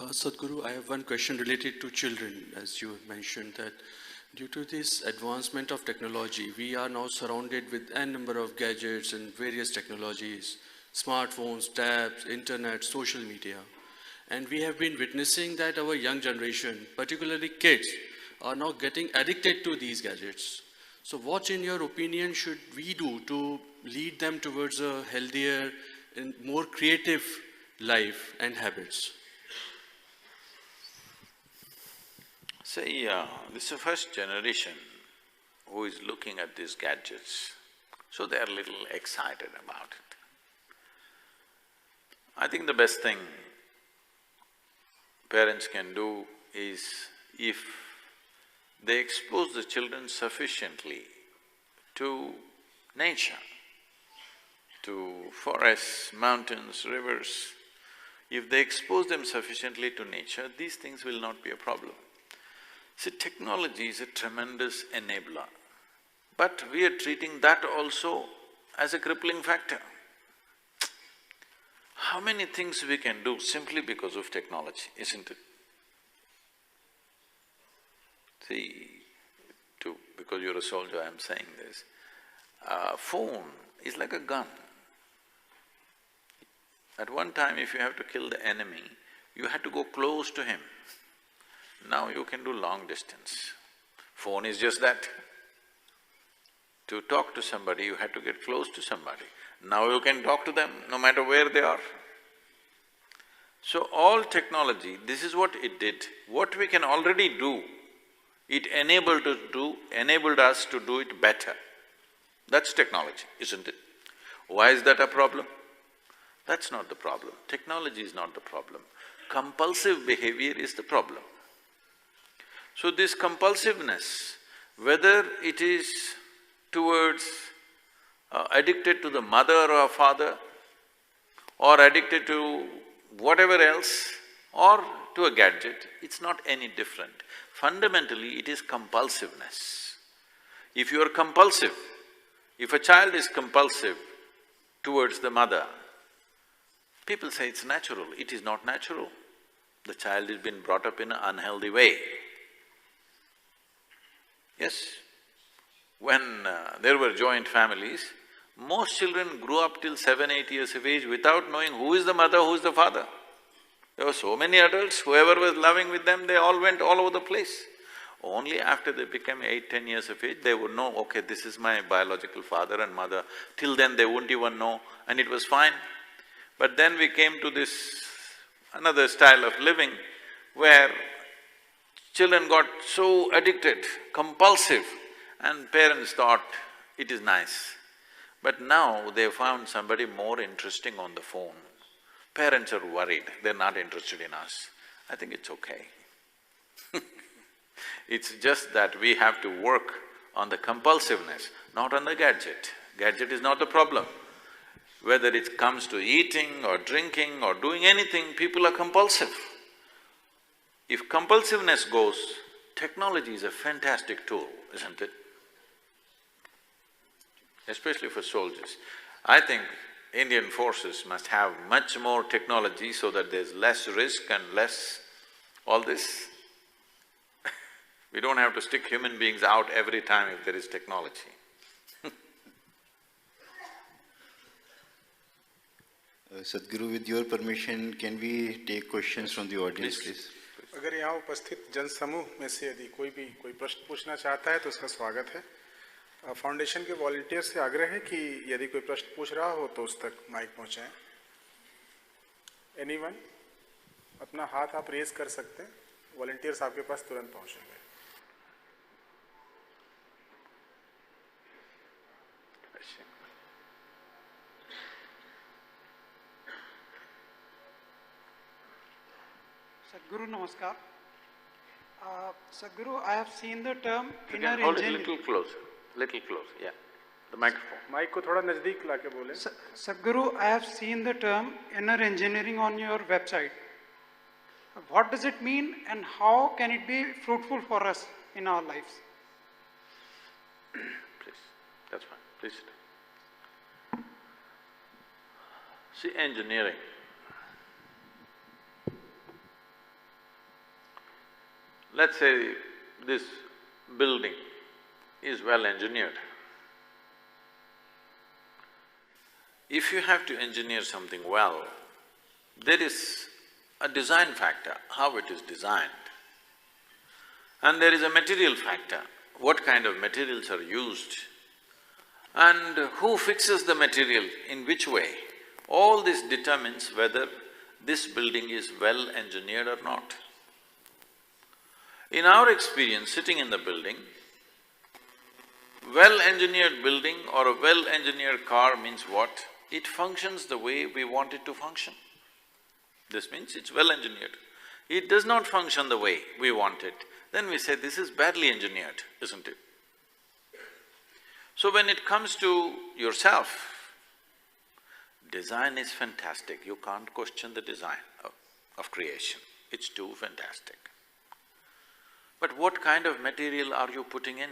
Speaker 16: Sadhguru, I have one question related to children. As you mentioned that due to this advancement of technology, we are now surrounded with n number of gadgets and various technologies, smartphones, tabs, internet, social media. And we have been witnessing that our young generation, particularly kids, are now getting addicted to these gadgets. So what in your opinion should we do to lead them towards a healthier and more creative life and habits?
Speaker 4: See, this is the first generation who is looking at these gadgets, so they are a little excited about it. I think the best thing parents can do is, if they expose the children sufficiently to nature, to forests, mountains, rivers, if they expose them sufficiently to nature, these things will not be a problem. See, technology is a tremendous enabler, but we are treating that also as a crippling factor. How many things we can do simply because of technology, isn't it? See, because you're a soldier, I'm saying this. Phone is like a gun. At one time, if you have to kill the enemy, you had to go close to him. Now you can do long distance. Phone is just that. To talk to somebody, you had to get close to somebody. Now you can talk to them no matter where they are. So all technology, this is what it did. What we can already do, it enabled us to do it better. That's technology, isn't it? Why is that a problem? That's not the problem. Technology is not the problem. Compulsive behavior is the problem. So this compulsiveness, whether it is towards addicted to the mother or father, or addicted to whatever else, or to a gadget, it's not any different. Fundamentally, it is compulsiveness. If you are compulsive, if a child is compulsive towards the mother, people say it's natural. It is not natural. The child has been brought up in an unhealthy way. Yes, when there were joint families, most children grew up till 7, 8 years of age without knowing who is the mother, who is the father. There were so many adults, whoever was loving with them, they all went all over the place. Only after they became 8, 10 years of age, they would know, okay, this is my biological father and mother. Till then they wouldn't even know, and it was fine. But then we came to this another style of living where children got so addicted, compulsive, and parents thought it is nice. But now they found somebody more interesting on the phone. Parents are worried, they're not interested in us. I think it's okay. It's just that we have to work on the compulsiveness, not on the gadget. Gadget is not the problem. Whether it comes to eating or drinking or doing anything, people are compulsive. If compulsiveness goes, technology is a fantastic tool, isn't it? Especially for soldiers. I think Indian forces must have much more technology so that there's less risk and less all this. We don't have to stick human beings out every time if there is technology.
Speaker 13: Sadhguru, with your permission, can we take questions from the audience, please?
Speaker 1: अगर यहाँ उपस्थित जनसमूह में से यदि कोई प्रश्न पूछना चाहता है तो उसका स्वागत है। फाउंडेशन के वॉलंटियर से आग्रह है कि यदि कोई प्रश्न पूछ रहा हो तो उस तक माइक पहुँचाएं। एनीवन? अपना हाथ आप रेज कर सकते हैं, वॉलंटियर्स आपके पास तुरंत पहुँचेंगे।
Speaker 17: Sadhguru, namaskar. Sadhguru, I have seen the term inner engineering.
Speaker 4: Hold it little close, yeah. The microphone.
Speaker 1: Mic को थोड़ा नजदीक लाके बोले।
Speaker 17: Sadhguru, I have seen the term inner engineering on your website. What does it mean and how can it be fruitful for us in our lives?
Speaker 4: Please, that's fine, please sit. See, engineering. Let's say this building is well engineered. If you have to engineer something well, there is a design factor, how it is designed. And there is a material factor, what kind of materials are used, and who fixes the material, in which way. All this determines whether this building is well engineered or not. In our experience, sitting in the building, well-engineered building or a well-engineered car means what? It functions the way we want it to function. This means it's well-engineered. It does not function the way we want it, then we say this is badly engineered, isn't it? So when it comes to yourself, design is fantastic, you can't question the design of creation, it's too fantastic. But what kind of material are you putting in?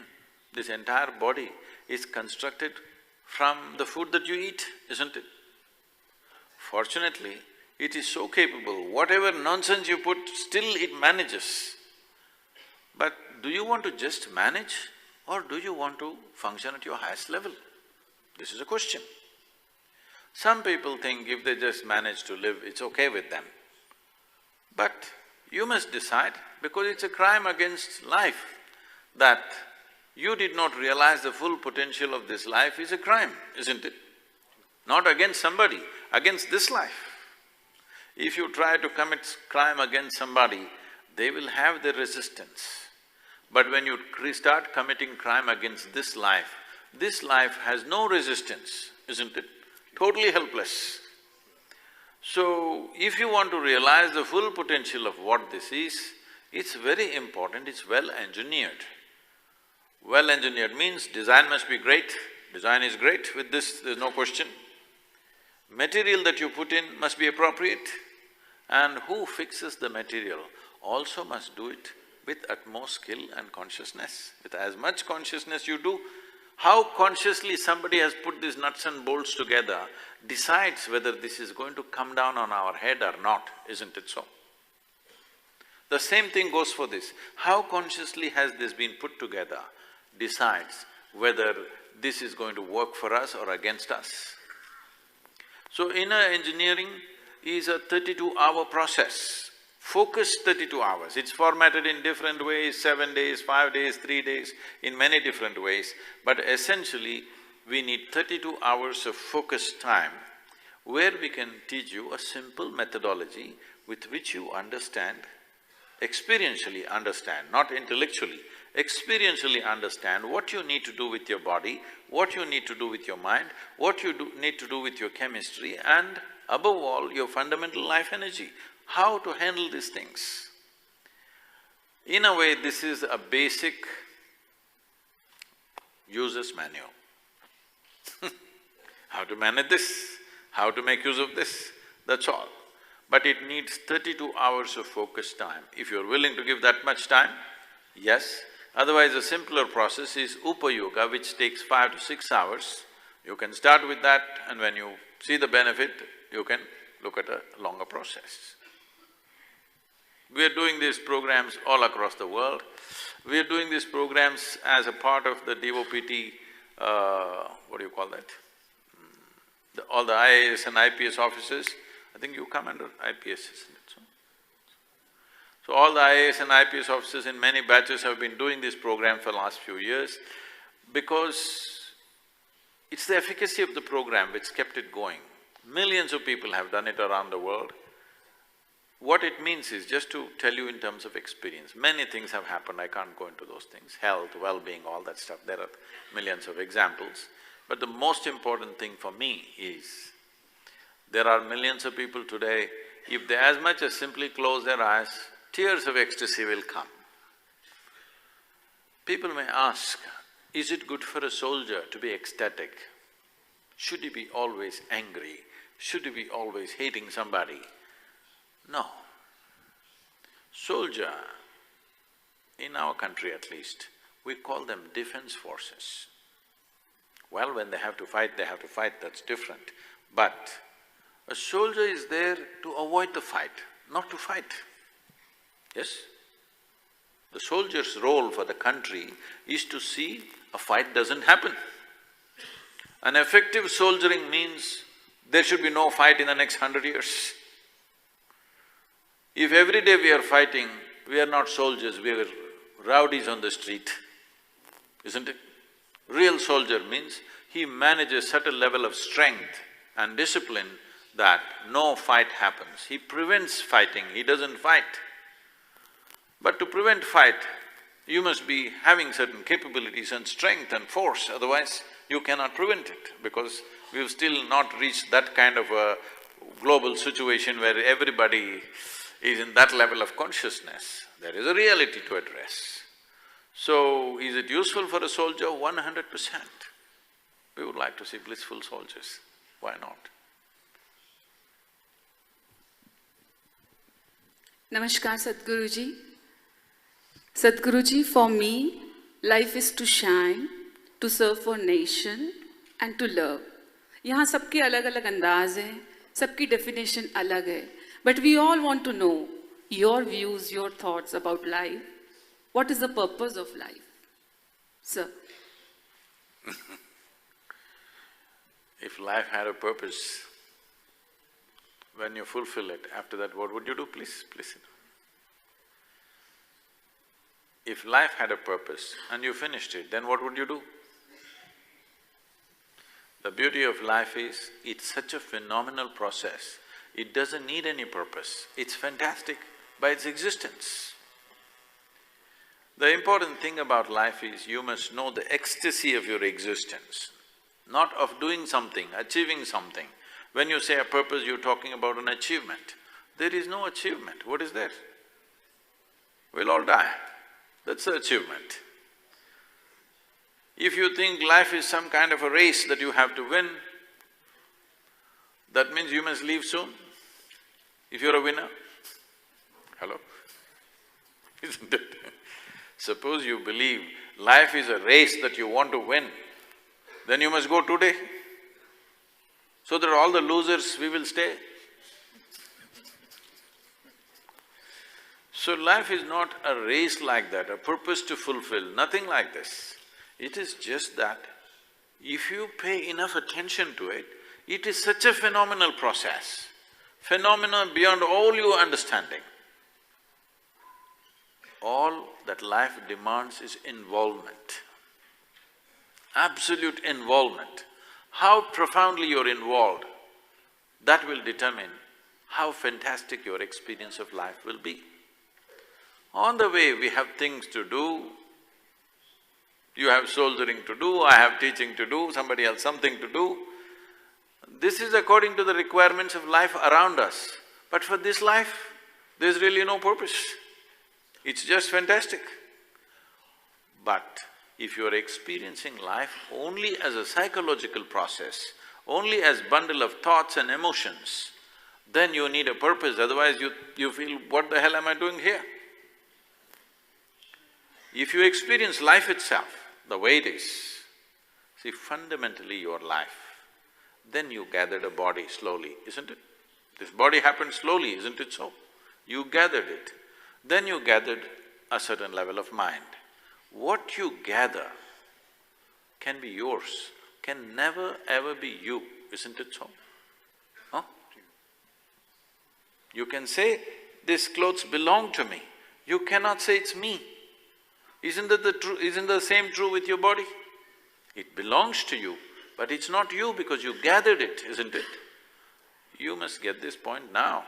Speaker 4: This entire body is constructed from the food that you eat, isn't it? Fortunately, it is so capable, whatever nonsense you put, still it manages. But do you want to just manage or do you want to function at your highest level? This is a question. Some people think if they just manage to live, it's okay with them. But you must decide, because it's a crime against life, that you did not realize the full potential of this life is a crime, isn't it? Not against somebody, against this life. If you try to commit crime against somebody, they will have the resistance. But when you start committing crime against this life has no resistance, isn't it? Totally helpless. So, if you want to realize the full potential of what this is, it's very important, it's well engineered. Well engineered means design must be great, design is great, with this there's no question. Material that you put in must be appropriate, and who fixes the material also must do it with utmost skill and consciousness. With as much consciousness you do, how consciously somebody has put these nuts and bolts together decides whether this is going to come down on our head or not, isn't it so? The same thing goes for this. How consciously has this been put together decides whether this is going to work for us or against us. So inner engineering is a 32-hour process, focused 32 hours. It's formatted in different ways, 7 days, 5 days, 3 days, in many different ways. But essentially, we need 32 hours of focused time where we can teach you a simple methodology with which you understand, experientially understand, not intellectually, experientially understand what you need to do with your body, what you need to do with your mind, what you need to do with your chemistry, and above all, your fundamental life energy, how to handle these things. In a way, this is a basic user's manual. How to manage this, how to make use of this, that's all. But it needs 32 hours of focused time. If you're willing to give that much time, yes. Otherwise, a simpler process is Upa Yoga, which takes 5 to 6 hours. You can start with that, and when you see the benefit, you can look at a longer process. We are doing these programs all across the world. We are doing these programs as a part of the DOPT, what do you call that? All the IAS and IPS officers. I think you come under IPS, isn't it so? So all the IAS and IPS officers in many batches have been doing this program for the last few years because it's the efficacy of the program which kept it going. Millions of people have done it around the world. What it means is, just to tell you in terms of experience, many things have happened, I can't go into those things, health, well-being, all that stuff, there are millions of examples. But the most important thing for me is, there are millions of people today, if they as much as simply close their eyes, tears of ecstasy will come. People may ask, is it good for a soldier to be ecstatic? Should he be always angry? Should he be always hating somebody? No. Soldier, in our country at least, we call them defense forces. Well, when they have to fight, that's different. But a soldier is there to avoid the fight, not to fight. Yes? The soldier's role for the country is to see a fight doesn't happen. An effective soldiering means there should be no fight in the next 100 years. If every day we are fighting, we are not soldiers, we are rowdies on the street, isn't it? Real soldier means he manages such a level of strength and discipline that no fight happens. He prevents fighting, he doesn't fight. But to prevent fight, you must be having certain capabilities and strength and force, otherwise you cannot prevent it, because we've still not reached that kind of a global situation where everybody is in that level of consciousness. There is a reality to address. So, is it useful for a soldier? 100%. We would like to see blissful soldiers. Why not?
Speaker 14: Namaskar, Sadhguruji. Sadhguruji, for me, life is to shine, to serve for nation and to love. यहाँ सबके अलग-अलग अंदाज हैं, सबकी definition अलग है. But we all want to know your views, your thoughts about life. What is the purpose of life, sir?
Speaker 4: If life had a purpose, when you fulfill it, after that what would you do? Please sit down. If life had a purpose and you finished it, then what would you do? The beauty of life is, it's such a phenomenal process, it doesn't need any purpose, it's fantastic by its existence. The important thing about life is you must know the ecstasy of your existence, not of doing something, achieving something. When you say a purpose, you're talking about an achievement. There is no achievement, what is there? We'll all die, that's the achievement. If you think life is some kind of a race that you have to win, that means you must leave soon, if you're a winner. Hello? Isn't it? Suppose you believe life is a race that you want to win, then you must go today, so that all the losers we will stay. So life is not a race like that, a purpose to fulfill, nothing like this. It is just that if you pay enough attention to it, it is such a phenomenal process, phenomenal beyond all your understanding. All that life demands is involvement, absolute involvement. How profoundly you're involved, that will determine how fantastic your experience of life will be. On the way, we have things to do, you have soldiering to do, I have teaching to do, somebody else something to do. This is according to the requirements of life around us. But for this life, there's really no purpose. It's just fantastic. But if you're experiencing life only as a psychological process, only as bundle of thoughts and emotions, then you need a purpose, otherwise you feel, what the hell am I doing here? If you experience life itself, the way it is, see, fundamentally your life, then you gathered a body slowly, isn't it? This body happened slowly, isn't it so? You gathered it. Then you gathered a certain level of mind. What you gather can be yours, can never ever be you, isn't it so? Huh? You can say, these clothes belong to me, you cannot say it's me. Isn't the same true with your body? It belongs to you, but it's not you because you gathered it, isn't it? You must get this point now.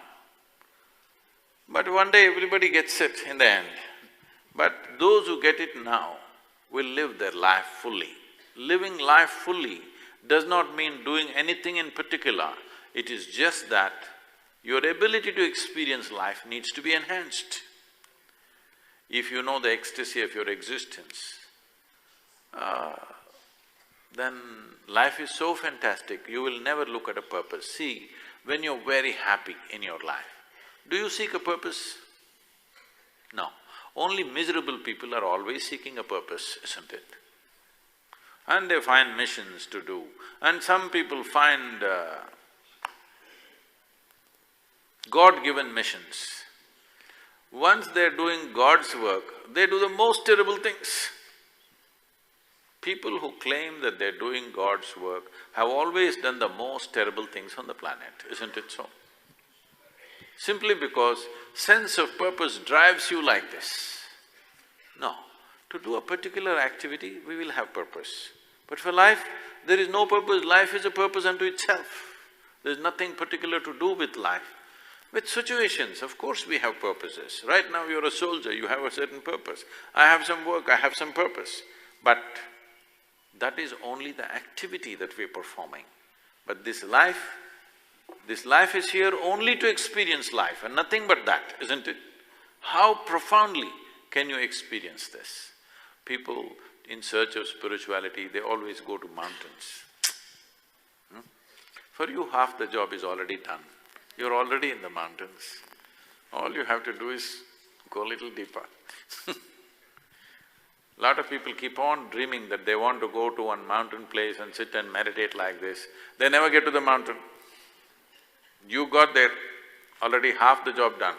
Speaker 4: But one day everybody gets it in the end. But those who get it now will live their life fully. Living life fully does not mean doing anything in particular, it is just that your ability to experience life needs to be enhanced. If you know the ecstasy of your existence, then life is so fantastic, you will never look at a purpose. See, when you're very happy in your life, do you seek a purpose? No. Only miserable people are always seeking a purpose, isn't it? And they find missions to do, and some people find God-given missions. Once they're doing God's work, they do the most terrible things. People who claim that they're doing God's work have always done the most terrible things on the planet, isn't it so? Simply because sense of purpose drives you like this. No, to do a particular activity, we will have purpose. But for life, there is no purpose, life is a purpose unto itself. There's nothing particular to do with life. With situations, of course we have purposes. Right now you're a soldier, you have a certain purpose. I have some work, I have some purpose. But that is only the activity that we're performing. But this life is here only to experience life and nothing but that, isn't it? How profoundly can you experience this? People in search of spirituality, they always go to mountains. For you, half the job is already done. You're already in the mountains. All you have to do is go a little deeper. Lot of people keep on dreaming that they want to go to one mountain place and sit and meditate like this. They never get to the mountain. You got there, already half the job done.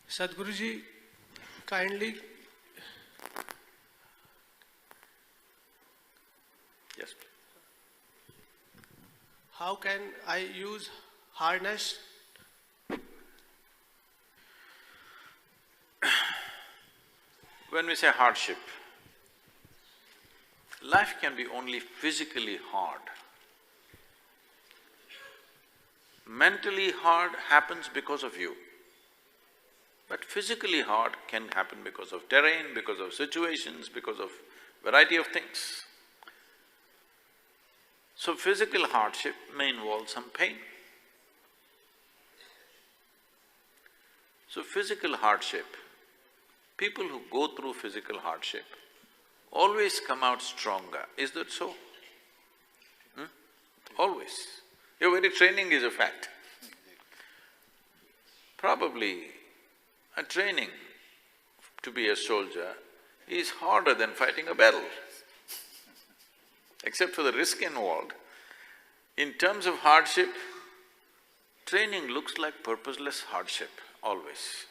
Speaker 18: Sadhguruji, kindly
Speaker 11: Yes.
Speaker 18: How can I use harness?
Speaker 4: When we say hardship, life can be only physically hard. Mentally hard happens because of you. But physically hard can happen because of terrain, because of situations, because of variety of things. So physical hardship may involve some pain. So physical hardship, people who go through physical hardship always come out stronger. Is that so? Always. Your very training is a fact. Probably a training to be a soldier is harder than fighting a battle. Except for the risk involved, in terms of hardship, training looks like purposeless hardship, always.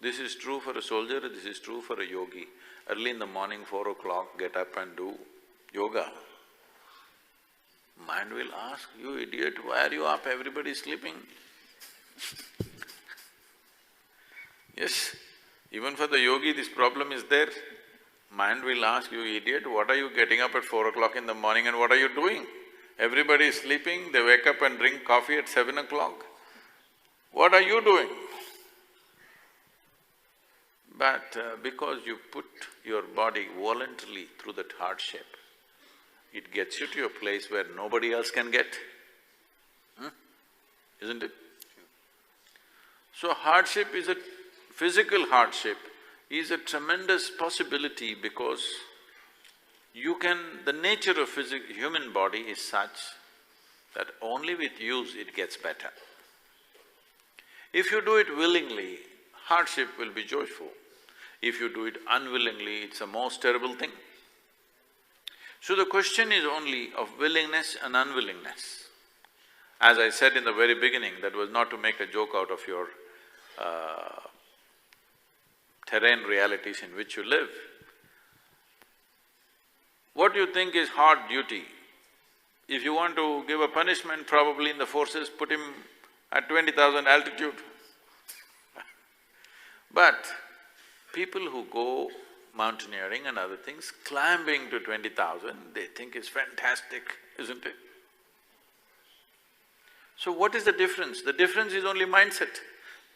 Speaker 4: This is true for a soldier, this is true for a yogi. Early in the morning, 4 o'clock, get up and do yoga. Mind will ask, you idiot, why are you up? Everybody is sleeping. Yes, even for the yogi this problem is there. Mind will ask, you idiot, what are you getting up at 4 o'clock in the morning and what are you doing? Everybody is sleeping, they wake up and drink coffee at 7 o'clock. What are you doing? But because you put your body voluntarily through that hardship, it gets you to a place where nobody else can get, isn't it? So hardship is a… physical hardship is a tremendous possibility because you can… the nature of human body is such that only with use it gets better. If you do it willingly, hardship will be joyful. If you do it unwillingly, it's a most terrible thing. So the question is only of willingness and unwillingness. As I said in the very beginning, that was not to make a joke out of your terrain realities in which you live. What do you think is hard duty? If you want to give a punishment, probably in the forces, put him at 20,000 altitude. But people who go mountaineering and other things, climbing to 20,000, they think it's fantastic, isn't it? So what is the difference? The difference is only mindset.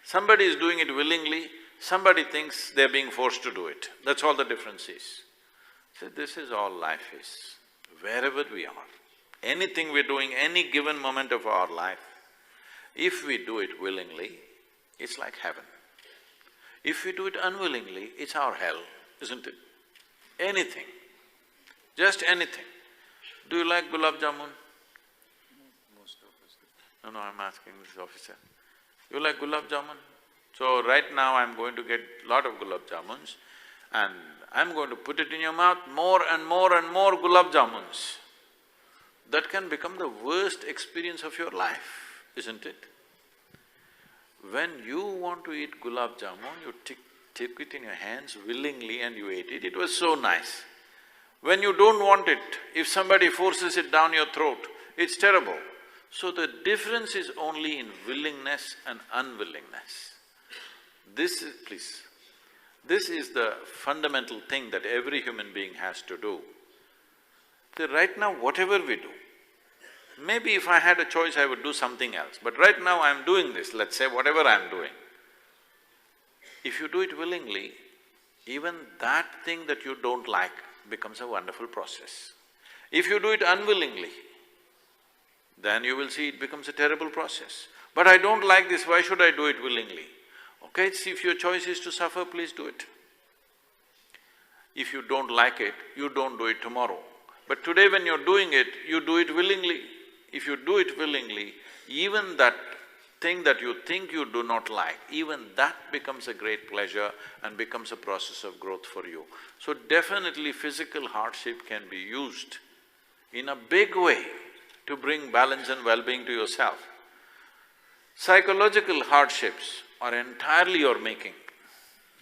Speaker 4: Somebody is doing it willingly, somebody thinks they're being forced to do it. That's all the difference is. So this is all life is. Wherever we are, anything we're doing, any given moment of our life, if we do it willingly, it's like heaven. If we do it unwillingly, it's our hell, isn't it? Anything, just anything. Do you like gulab jamun? No, I'm asking this officer. You like gulab jamun? So right now I'm going to get lot of gulab jamuns and I'm going to put it in your mouth, more and more and more gulab jamuns. That can become the worst experience of your life, isn't it? When you want to eat gulab jamun, you take it in your hands willingly and you ate it, it was so nice. When you don't want it, if somebody forces it down your throat, it's terrible. So the difference is only in willingness and unwillingness. This is the fundamental thing that every human being has to do. So right now, whatever we do, maybe if I had a choice, I would do something else, but right now I'm doing this, let's say whatever I'm doing. If you do it willingly, even that thing that you don't like becomes a wonderful process. If you do it unwillingly, then you will see it becomes a terrible process. But I don't like this, why should I do it willingly? Okay, see, if your choice is to suffer, please do it. If you don't like it, you don't do it tomorrow. But today when you're doing it, you do it willingly. If you do it willingly, even that thing that you think you do not like, even that becomes a great pleasure and becomes a process of growth for you. So definitely physical hardship can be used in a big way to bring balance and well-being to yourself. Psychological hardships are entirely your making.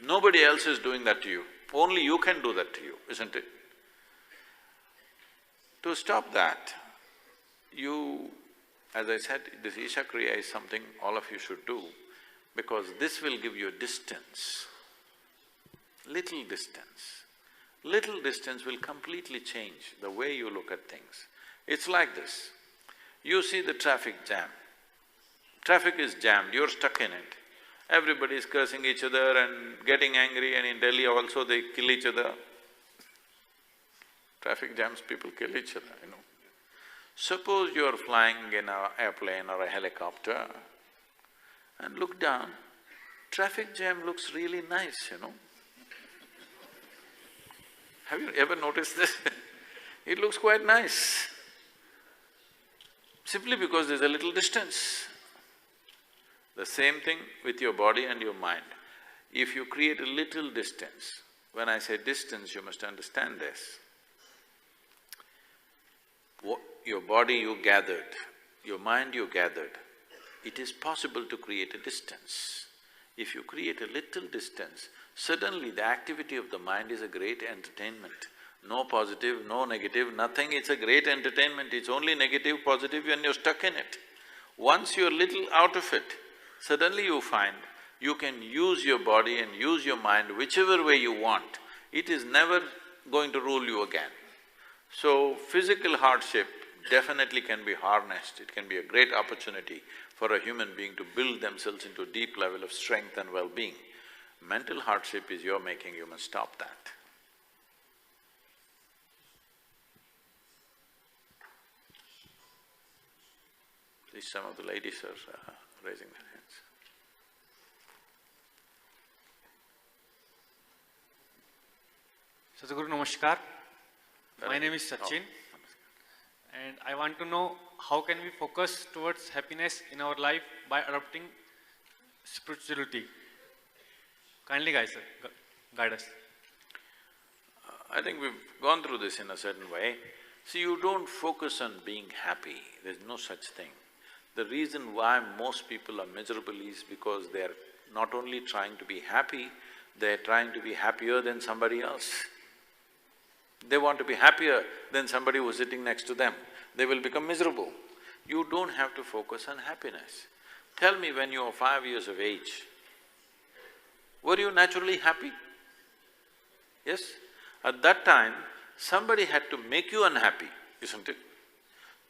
Speaker 4: Nobody else is doing that to you. Only you can do that to you, isn't it? To stop that, you… as I said, this Isha Kriya is something all of you should do, because this will give you distance, little distance. Little distance will completely change the way you look at things. It's like this, you see the traffic jam. Traffic is jammed, you're stuck in it. Everybody is cursing each other and getting angry, and in Delhi also they kill each other. Traffic jams, people kill each other, you know. Suppose you're flying in an airplane or a helicopter and look down, traffic jam looks really nice, you know. Have you ever noticed this? It looks quite nice, simply because there's a little distance. The same thing with your body and your mind. If you create a little distance, when I say distance, you must understand this. Your body you gathered, your mind you gathered, it is possible to create a distance. If you create a little distance, suddenly the activity of the mind is a great entertainment. No positive, no negative, nothing, it's a great entertainment, it's only negative, positive when you're stuck in it. Once you're little out of it, suddenly you find you can use your body and use your mind whichever way you want. It is never going to rule you again. So, physical hardship definitely can be harnessed, it can be a great opportunity for a human being to build themselves into a deep level of strength and well-being. Mental hardship is your making, you must stop that. Please, some of the ladies are raising their hands.
Speaker 19: Sadhguru, namaskar. My name is Sachin, and I want to know how can we focus towards happiness in our life by adopting spirituality. Kindly guide us.
Speaker 4: I think we've gone through this in a certain way. See, you don't focus on being happy, there's no such thing. The reason why most people are miserable is because they're not only trying to be happy, they're trying to be happier than somebody else. They want to be happier than somebody who's sitting next to them. They will become miserable. You don't have to focus on happiness. Tell me, when you were 5 years of age, were you naturally happy? Yes? At that time, somebody had to make you unhappy, isn't it?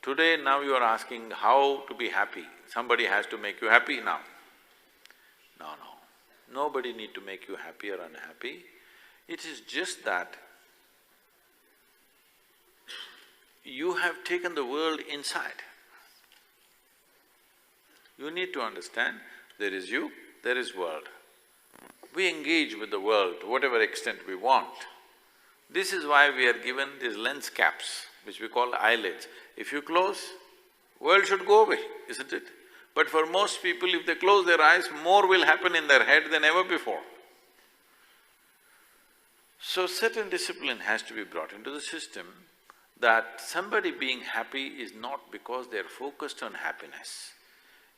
Speaker 4: Today, now you are asking how to be happy. Somebody has to make you happy now. No. Nobody need to make you happy or unhappy. It is just that you have taken the world inside. You need to understand, there is you, there is world. We engage with the world to whatever extent we want. This is why we are given these lens caps, which we call eyelids. If you close, world should go away, isn't it? But for most people, if they close their eyes, more will happen in their head than ever before. So certain discipline has to be brought into the system, that somebody being happy is not because they're focused on happiness.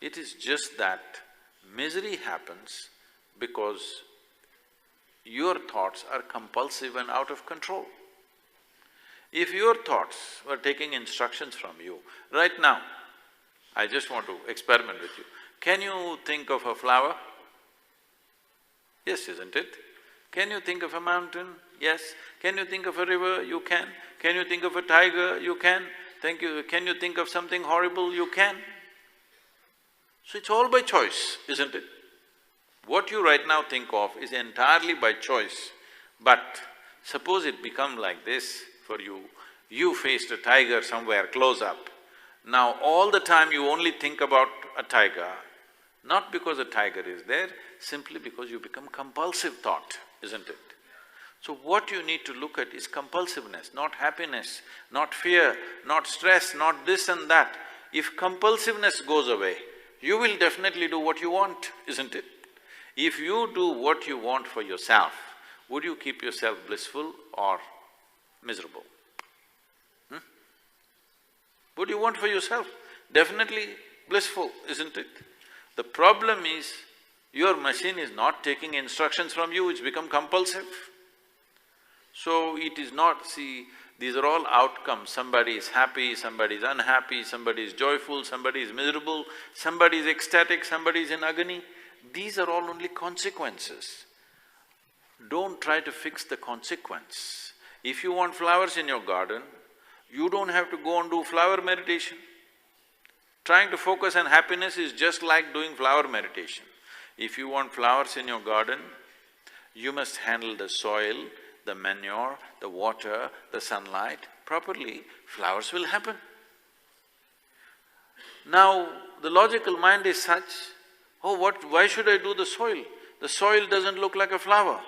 Speaker 4: It is just that misery happens because your thoughts are compulsive and out of control. If your thoughts were taking instructions from you, right now, I just want to experiment with you. Can you think of a flower? Yes, isn't it? Can you think of a mountain? Yes. Can you think of a river? You can. Can you think of a tiger? You can. Can you think of something horrible? You can. So it's all by choice, isn't it? What you right now think of is entirely by choice, but suppose it become like this for you. You faced a tiger somewhere close up. Now all the time you only think about a tiger, not because a tiger is there, simply because you become compulsive thought, isn't it? So what you need to look at is compulsiveness, not happiness, not fear, not stress, not this and that. If compulsiveness goes away, you will definitely do what you want, isn't it? If you do what you want for yourself, would you keep yourself blissful or miserable? What do you want for yourself? Definitely blissful, isn't it? The problem is, your machine is not taking instructions from you, it's become compulsive. So it is not… see, these are all outcomes. Somebody is happy, somebody is unhappy, somebody is joyful, somebody is miserable, somebody is ecstatic, somebody is in agony. These are all only consequences. Don't try to fix the consequence. If you want flowers in your garden, you don't have to go and do flower meditation. Trying to focus on happiness is just like doing flower meditation. If you want flowers in your garden, you must handle the soil, the manure, the water, the sunlight properly, flowers will happen. Now, the logical mind is such, oh, why should I do the soil? The soil doesn't look like a flower.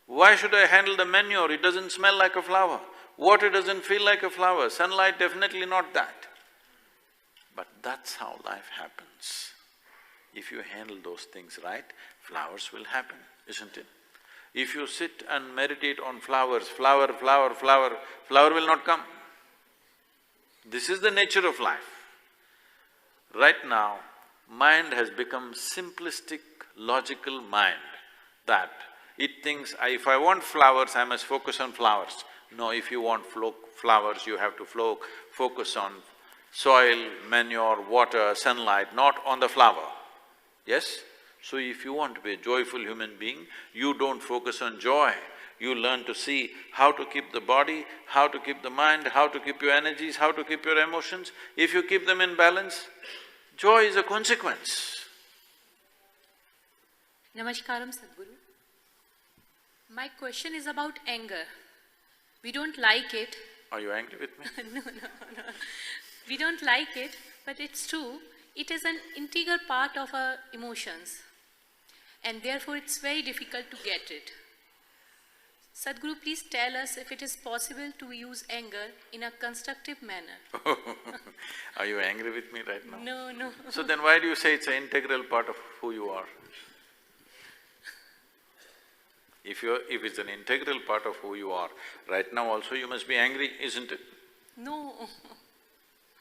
Speaker 4: Why should I handle the manure? It doesn't smell like a flower. Water doesn't feel like a flower. Sunlight, definitely not that. But that's how life happens. If you handle those things right, flowers will happen, isn't it? If you sit and meditate on flowers, flower will not come. This is the nature of life. Right now, mind has become simplistic, logical mind, that it thinks, if I want flowers, I must focus on flowers. No, if you want flowers, you have to focus on soil, manure, water, sunlight, not on the flower. Yes? So if you want to be a joyful human being, you don't focus on joy. You learn to see how to keep the body, how to keep the mind, how to keep your energies, how to keep your emotions. If you keep them in balance, joy is a consequence.
Speaker 20: Namaskaram, Sadhguru. My question is about anger. We don't like it.
Speaker 4: Are you angry with me?
Speaker 20: No. We don't like it, but it's true. It is an integral part of our emotions, and therefore it's very difficult to get it. Sadhguru, please tell us if it is possible to use anger in a constructive manner.
Speaker 4: Are you angry with me right now?
Speaker 20: No.
Speaker 4: So then why do you say it's an integral part of who you are? If it's an integral part of who you are, right now also you must be angry, isn't it?
Speaker 20: No.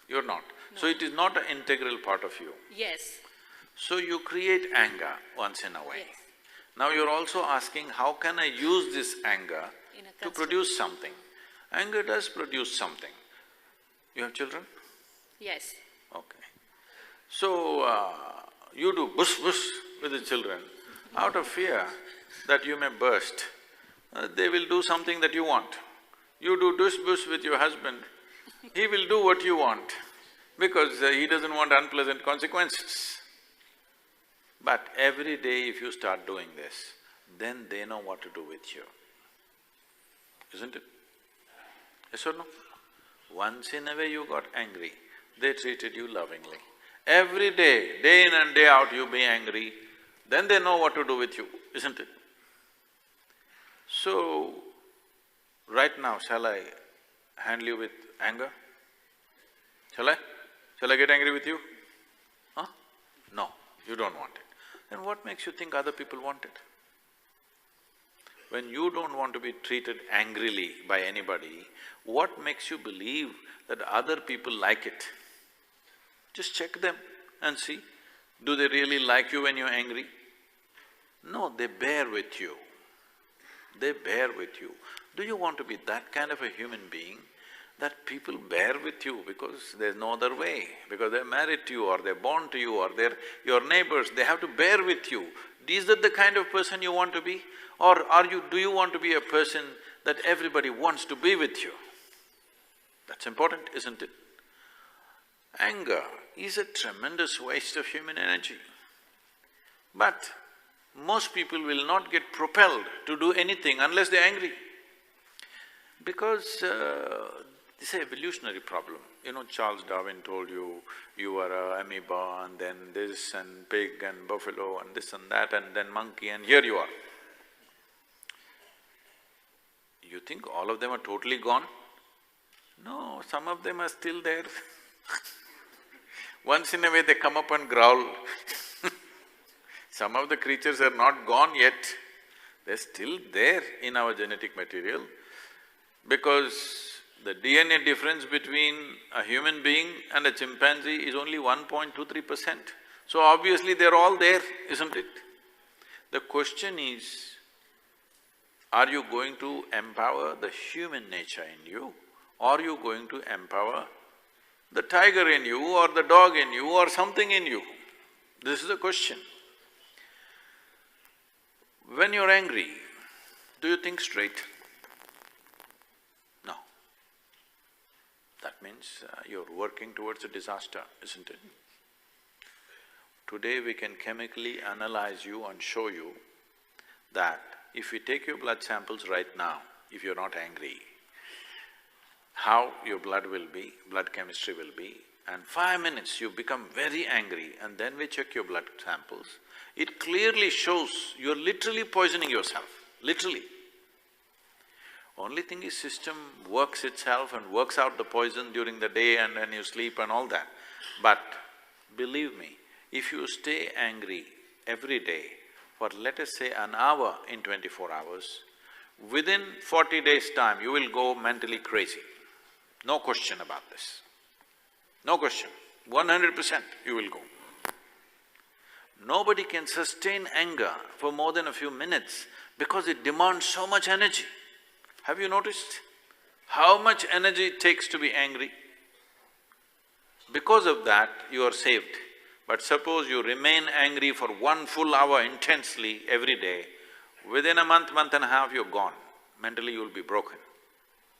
Speaker 4: You're not. No. So it is not an integral part of you.
Speaker 20: Yes.
Speaker 4: So you create anger once in a way.
Speaker 20: Yes.
Speaker 4: Now you're also asking, how can I use this anger to produce something? Anger does produce something. You have children?
Speaker 20: Yes.
Speaker 4: Okay. So, you do bush with the children out of fear that you may burst. They will do something that you want. You do bush with your husband, he will do what you want because he doesn't want unpleasant consequences. But every day if you start doing this, then they know what to do with you, isn't it? Yes or no? Once in a way you got angry, they treated you lovingly. Every day, day in and day out you be angry, then they know what to do with you, isn't it? So, right now, shall I handle you with anger? Shall I? Shall I get angry with you? Huh? No, you don't want it. Then what makes you think other people want it? When you don't want to be treated angrily by anybody, what makes you believe that other people like it? Just check them and see, do they really like you when you're angry? No, they bear with you. They bear with you. Do you want to be that kind of a human being that people bear with you because there's no other way, because they're married to you or they're born to you or they're your neighbors, they have to bear with you? Is that the kind of person you want to be? Or do you want to be a person that everybody wants to be with you? That's important, isn't it? Anger is a tremendous waste of human energy. But most people will not get propelled to do anything unless they're angry. Because this is an evolutionary problem. You know, Charles Darwin told you, you were an amoeba and then this and pig and buffalo and this and that and then monkey and here you are. You think all of them are totally gone? No, some of them are still there. Once in a way they come up and growl. Some of the creatures are not gone yet, they're still there in our genetic material because the DNA difference between a human being and a chimpanzee is only 1.23%. So obviously they're all there, isn't it? The question is, Are you going to empower the human nature in you, or are you going to empower the tiger in you or the dog in you or something in you? This is the question. When you're angry, do you think straight? No. That means you're working towards a disaster, isn't it? Today we can chemically analyze you and show you that if we take your blood samples right now, if you're not angry, how your blood will be, blood chemistry will be, and 5 minutes you become very angry and then we check your blood samples, it clearly shows you're literally poisoning yourself, literally. Only thing is system works itself and works out the poison during the day and then you sleep and all that. But believe me, if you stay angry every day for let us say an hour in 24 hours, within 40 days' time you will go mentally crazy. No question about this. No question. 100% you will go. Nobody can sustain anger for more than a few minutes because it demands so much energy. Have you noticed how much energy it takes to be angry? Because of that, you are saved. But suppose you remain angry for 1 full hour intensely every day, within a month, month and a half, you're gone. Mentally you'll be broken.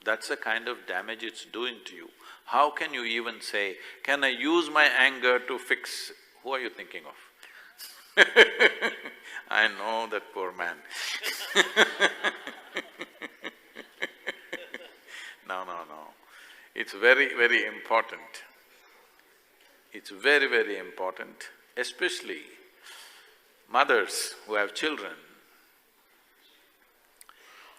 Speaker 4: That's the kind of damage it's doing to you. How can you even say, can I use my anger to fix… Who are you thinking of? I know that poor man. No. It's very, very important. It's very, very important, especially mothers who have children.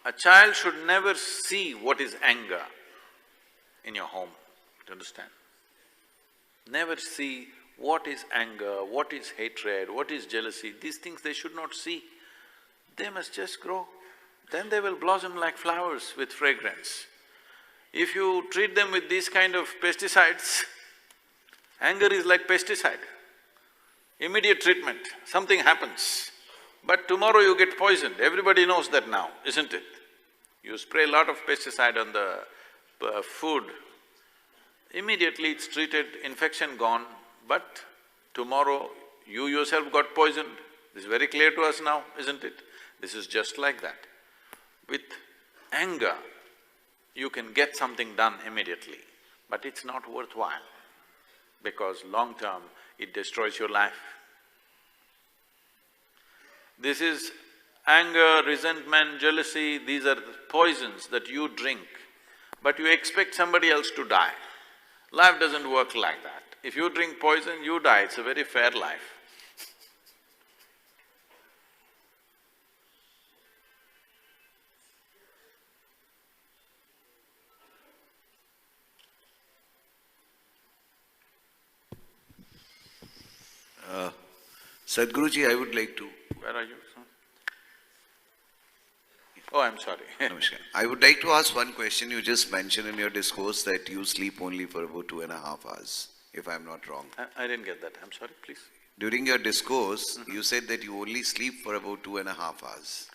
Speaker 4: A child should never see what is anger in your home, do you understand? Never see what is anger, what is hatred, what is jealousy, these things they should not see. They must just grow, then they will blossom like flowers with fragrance. If you treat them with these kind of pesticides, anger is like pesticide. Immediate treatment, something happens. But tomorrow you get poisoned, everybody knows that now, isn't it? You spray a lot of pesticide on the food, immediately it's treated, infection gone, but tomorrow you yourself got poisoned. This is very clear to us now, isn't it? This is just like that. With anger, you can get something done immediately, but it's not worthwhile because long term, it destroys your life. This is anger, resentment, jealousy, these are poisons that you drink, but you expect somebody else to die. Life doesn't work like that. If you drink poison, you die, it's a very fair life.
Speaker 21: Sadhguruji, I would like to…
Speaker 4: Where are you, sir? Oh, I'm sorry.
Speaker 21: Namaskar. I would like to ask one question. You just mentioned in your discourse that you sleep only for about 2.5 hours, if I'm not wrong.
Speaker 4: I didn't get that, I'm sorry, please.
Speaker 21: During your discourse, you said that you only sleep for about 2.5 hours.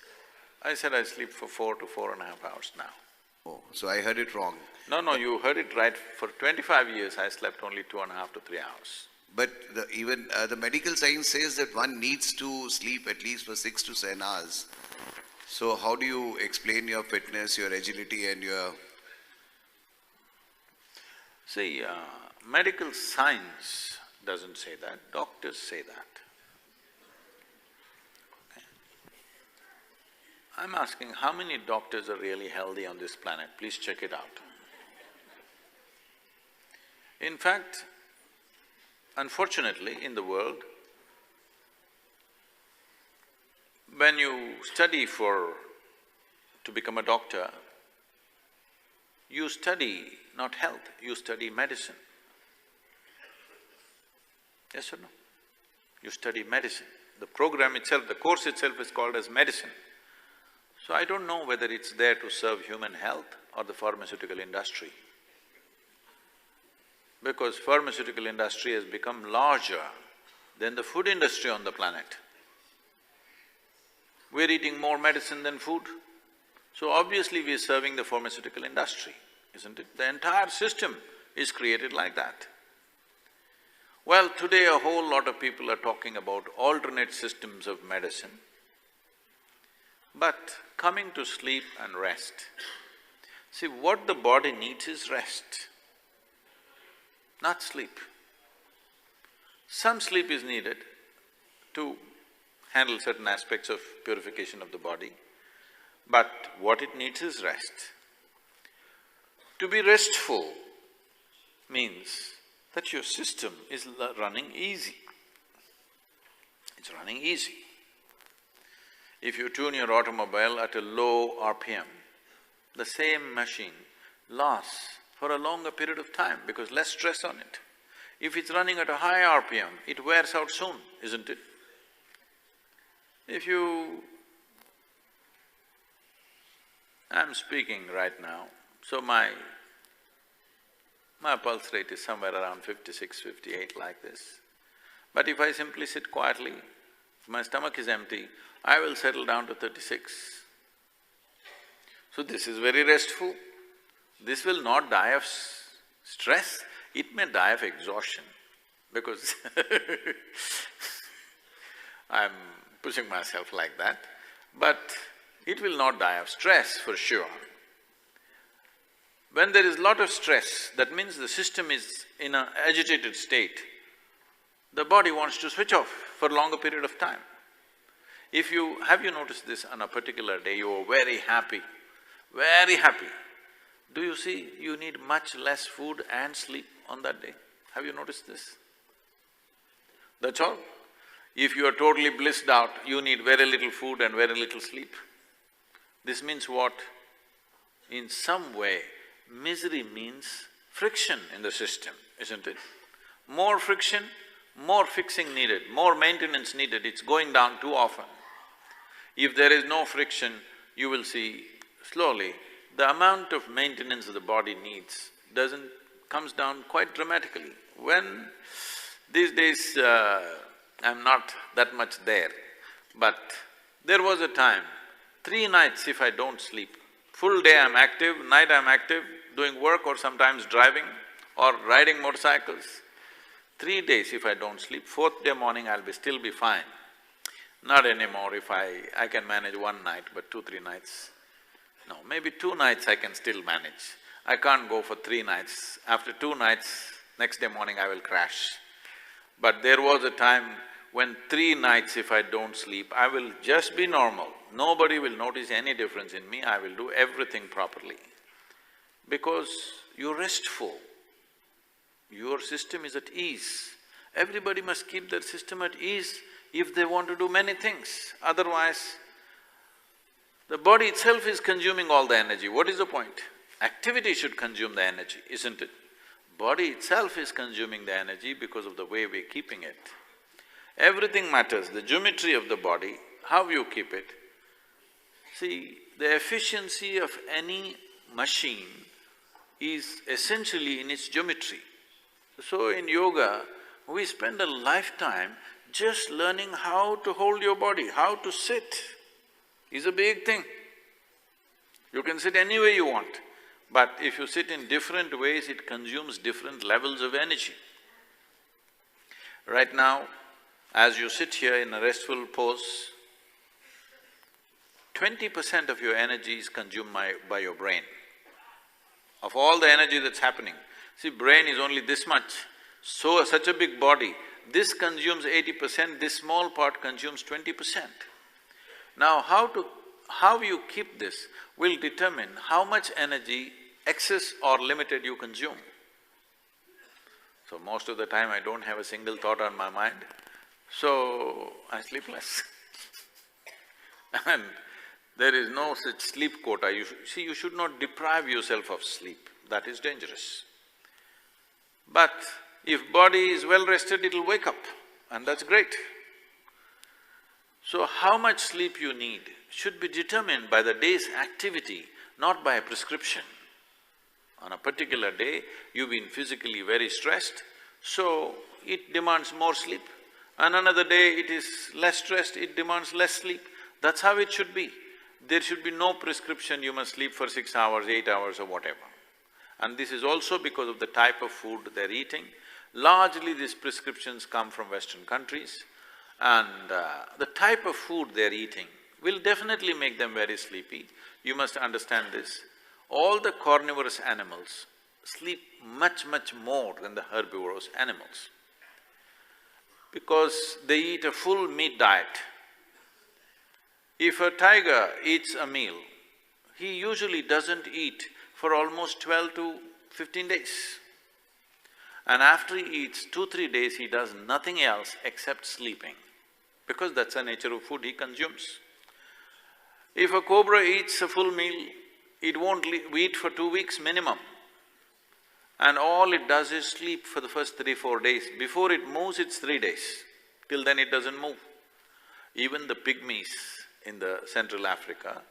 Speaker 4: I said I sleep for 4 to 4.5 hours now.
Speaker 21: Oh, so I heard it wrong.
Speaker 4: No, you heard it right. For 25 years, I slept only 2.5 to 3 hours.
Speaker 21: But even the medical science says that one needs to sleep at least for 6 to 7 hours. So how do you explain your fitness, your agility and your…
Speaker 4: See, medical science doesn't say that, doctors say that. Okay. I'm asking, how many doctors are really healthy on this planet? Please check it out. In fact, unfortunately, in the world, when you study to become a doctor, you study not health, you study medicine. Yes or no? You study medicine. The program itself, the course itself is called as medicine. So I don't know whether it's there to serve human health or the pharmaceutical industry. Because pharmaceutical industry has become larger than the food industry on the planet. We're eating more medicine than food. So obviously we are serving the pharmaceutical industry, isn't it? The entire system is created like that. Well, today a whole lot of people are talking about alternate systems of medicine. But coming to sleep and rest, see, what the body needs is rest, not sleep. Some sleep is needed to handle certain aspects of purification of the body, but what it needs is rest. To be restful means that your system is running easy. It's running easy. If you tune your automobile at a low RPM, the same machine lasts for a longer period of time because less stress on it. If it's running at a high RPM, it wears out soon, isn't it? If you… I'm speaking right now, so my pulse rate is somewhere around 56, 58 like this. But if I simply sit quietly, if my stomach is empty, I will settle down to 36. So this is very restful. This will not die of stress, it may die of exhaustion because I'm pushing myself like that, but it will not die of stress for sure. When there is lot of stress, that means the system is in an agitated state. The body wants to switch off for a longer period of time. If you… have you noticed this on a particular day, you are very happy, very happy. Do you see you need much less food and sleep on that day? Have you noticed this? That's all. If you are totally blissed out, you need very little food and very little sleep. This means what? In some way, misery means friction in the system, isn't it? More friction, more fixing needed, more maintenance needed, it's going down too often. If there is no friction, you will see slowly the amount of maintenance the body needs comes down quite dramatically. When… these days, I'm not that much there, but there was a time, 3 nights if I don't sleep, full day I'm active, night I'm active, doing work or sometimes driving or riding motorcycles. 3 days if I don't sleep, 4th day morning I'll still be fine. Not anymore if I can manage 1 night, but 2-3 nights. No, maybe 2 nights I can still manage. I can't go for 3 nights. After 2 nights, next day morning I will crash. But there was a time when 3 nights if I don't sleep, I will just be normal. Nobody will notice any difference in me, I will do everything properly. Because you're restful, your system is at ease. Everybody must keep their system at ease if they want to do many things. Otherwise, the body itself is consuming all the energy. What is the point? Activity should consume the energy, isn't it? Body itself is consuming the energy because of the way we're keeping it. Everything matters, the geometry of the body, how you keep it. See, the efficiency of any machine is essentially in its geometry. So in yoga, we spend a lifetime just learning how to hold your body, how to sit is a big thing. You can sit any way you want, but if you sit in different ways, it consumes different levels of energy. Right now, as you sit here in a restful pose, 20% of your energy is consumed by your brain. Of all the energy that's happening, see, brain is only this much, so such a big body, this consumes 80%, this small part consumes 20%. Now, how you keep this will determine how much energy, excess or limited, you consume. So most of the time I don't have a single thought on my mind, so I sleep less. And there is no such sleep quota. You should not deprive yourself of sleep, that is dangerous. But if body is well rested, it'll wake up, and that's great. So how much sleep you need should be determined by the day's activity, not by a prescription. On a particular day, you've been physically very stressed, so it demands more sleep. And another day it is less stressed, it demands less sleep. That's how it should be. There should be no prescription, you must sleep for 6 hours, 8 hours or whatever. And this is also because of the type of food they're eating. Largely these prescriptions come from Western countries, and the type of food they're eating will definitely make them very sleepy. You must understand this. All the carnivorous animals sleep much, much more than the herbivorous animals because they eat a full meat diet. If a tiger eats a meal, he usually doesn't eat for almost 12 to 15 days. And after he eats 2-3 days, he does nothing else except sleeping, because that's the nature of food he consumes. If a cobra eats a full meal, it won't eat for 2 weeks minimum, and all it does is sleep for the first 3-4 days. Before it moves, it's 3 days. Till then it doesn't move. Even the pygmies in the Central Africa,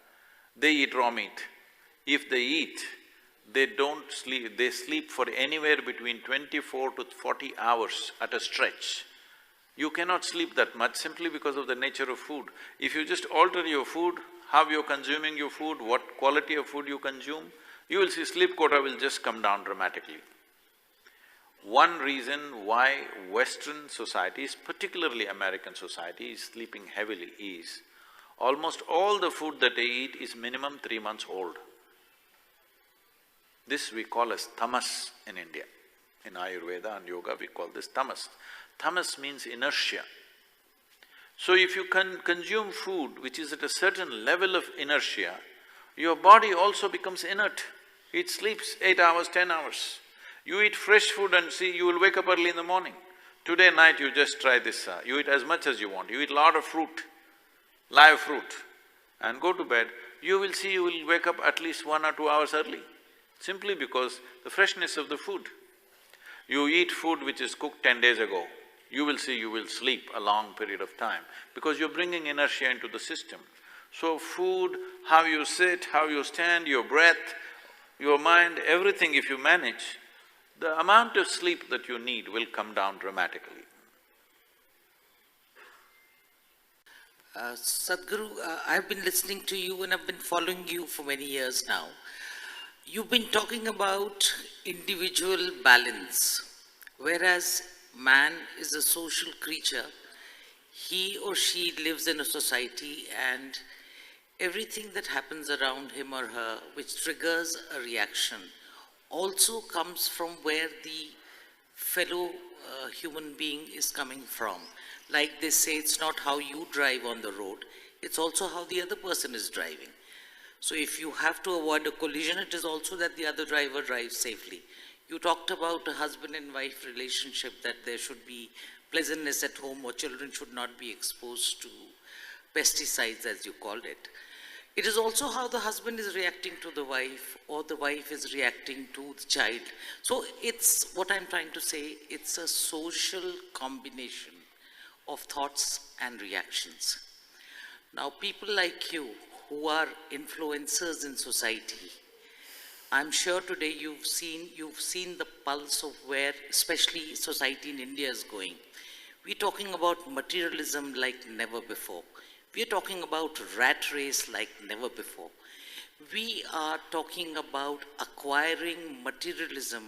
Speaker 4: they eat raw meat. If they eat, they don't sleep, they sleep for anywhere between 24 to 40 hours at a stretch. You cannot sleep that much simply because of the nature of food. If you just alter your food, how you're consuming your food, what quality of food you consume, you will see sleep quota will just come down dramatically. One reason why Western societies, particularly American society, is sleeping heavily is almost all the food that they eat is minimum 3 months old. This we call as tamas in India. In Ayurveda and Yoga, we call this tamas. Tamas means inertia. So if you consume food which is at a certain level of inertia, your body also becomes inert. It sleeps 8 hours, 10 hours. You eat fresh food and see, you will wake up early in the morning. Today night you just try this, you eat as much as you want, you eat a lot of fruit, live fruit, and go to bed, you will see you will wake up at least 1 or 2 hours early, simply because the freshness of the food. You eat food which is cooked 10 days ago, you will see you will sleep a long period of time because you're bringing inertia into the system. So food, how you sit, how you stand, your breath, your mind, everything if you manage, the amount of sleep that you need will come down dramatically.
Speaker 2: Sadhguru, I've been listening to you and I've been following you for many years now. You've been talking about individual balance, whereas man is a social creature. He or she lives in a society and everything that happens around him or her which triggers a reaction also comes from where the fellow human being is coming from. Like they say, it's not how you drive on the road, it's also how the other person is driving. So if you have to avoid a collision, it is also that the other driver drives safely. You talked about a husband and wife relationship, that there should be pleasantness at home or children should not be exposed to pesticides, as you called it. It is also how the husband is reacting to the wife or the wife is reacting to the child. So it's, what I'm trying to say, it's a social combination of thoughts and reactions. Now people like you who are influencers in society, I'm sure today you've seen the pulse of where especially society in India is going. We're talking about materialism like never before. We are talking about rat race like never before. We are talking about acquiring materialism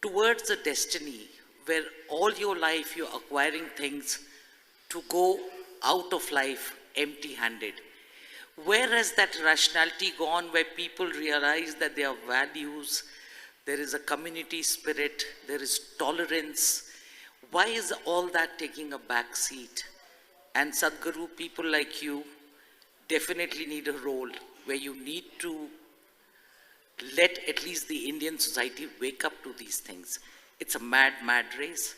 Speaker 2: towards a destiny where all your life you're acquiring things to go out of life empty-handed. Where has that rationality gone, where people realize that there are values, there is a community spirit, there is tolerance? Why is all that taking a back seat? And Sadhguru, people like you definitely need a role where you need to let at least the Indian society wake up to these things. It's a mad, mad race.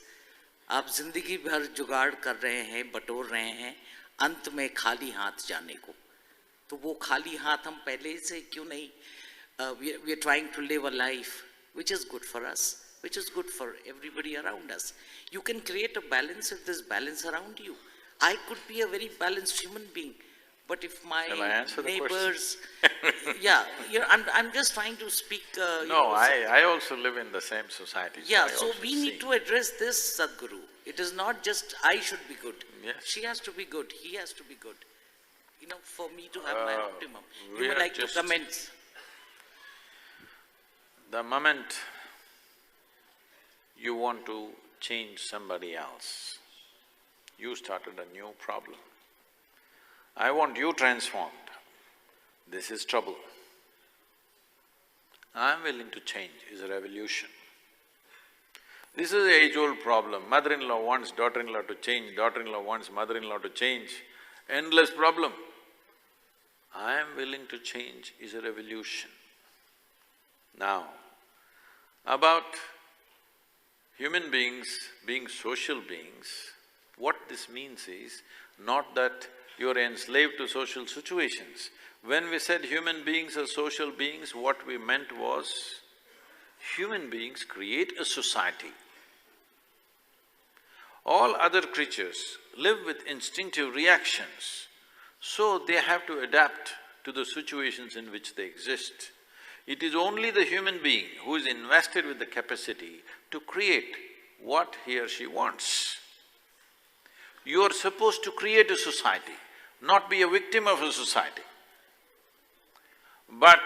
Speaker 2: आप जिंदगी भर जुगाड़ कर रहे हैं, बटोर रहे हैं, अंत में खाली हाथ जाने को. तो वो खाली हाथ हम पहले से क्यों नहीं? We are trying to live a life which is good for us, which is good for everybody around us. You can create a balance if there's balance around you. I could be a very balanced human being, but if my neighbors… yeah, I'm just trying to speak…
Speaker 4: No, I also live in the same society.
Speaker 2: Yeah, so we need to address this, Sadhguru. It is not just I should be good.
Speaker 4: Yes.
Speaker 2: She has to be good, he has to be good. for me to have my optimum.
Speaker 4: we
Speaker 2: You would
Speaker 4: are
Speaker 2: like to
Speaker 4: just-
Speaker 2: comments?
Speaker 4: The moment you want to change somebody else, you started a new problem. I want you transformed. This is trouble. I'm willing to change is a revolution. This is an age-old problem. Mother-in-law wants daughter-in-law to change, daughter-in-law wants mother-in-law to change. Endless problem. I am willing to change is a revolution. Now, about human beings being social beings, what this means is not that you're enslaved to social situations. When we said human beings are social beings, what we meant was human beings create a society. All other creatures live with instinctive reactions, so they have to adapt to the situations in which they exist. It is only the human being who is invested with the capacity to create what he or she wants. You are supposed to create a society, not be a victim of a society. But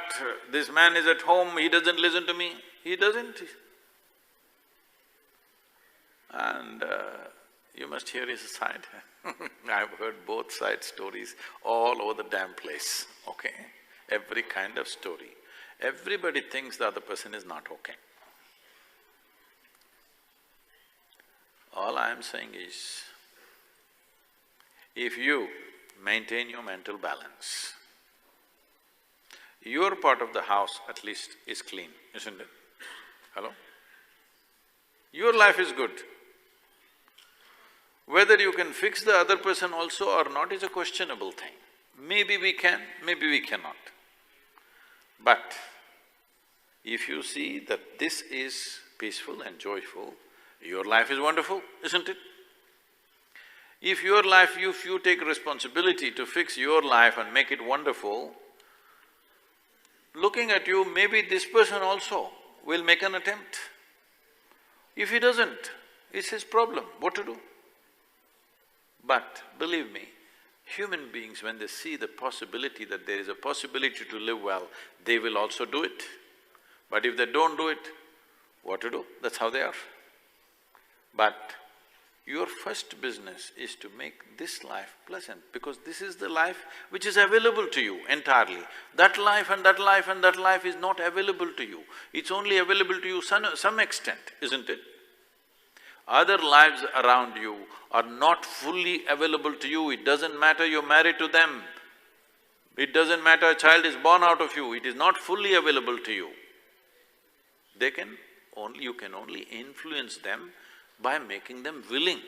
Speaker 4: this man is at home, he doesn't listen to me, he doesn't. And you must hear his side. I've heard both side stories all over the damn place, okay? Every kind of story. Everybody thinks the other person is not okay. All I am saying is, if you maintain your mental balance, your part of the house at least is clean, isn't it? Hello? Your life is good. Whether you can fix the other person also or not is a questionable thing. Maybe we can, maybe we cannot. But if you see that this is peaceful and joyful, your life is wonderful, isn't it? If your life, if you take responsibility to fix your life and make it wonderful, looking at you, maybe this person also will make an attempt. If he doesn't, it's his problem, what to do? But believe me, human beings, when they see the possibility that there is a possibility to live well, they will also do it. But if they don't do it, what to do? That's how they are. But your first business is to make this life pleasant, because this is the life which is available to you entirely. That life and that life and that life is not available to you. It's only available to you some extent, isn't it? Other lives around you are not fully available to you. It doesn't matter you're married to them. It doesn't matter a child is born out of you, it is not fully available to you. You can only influence them by making them willing.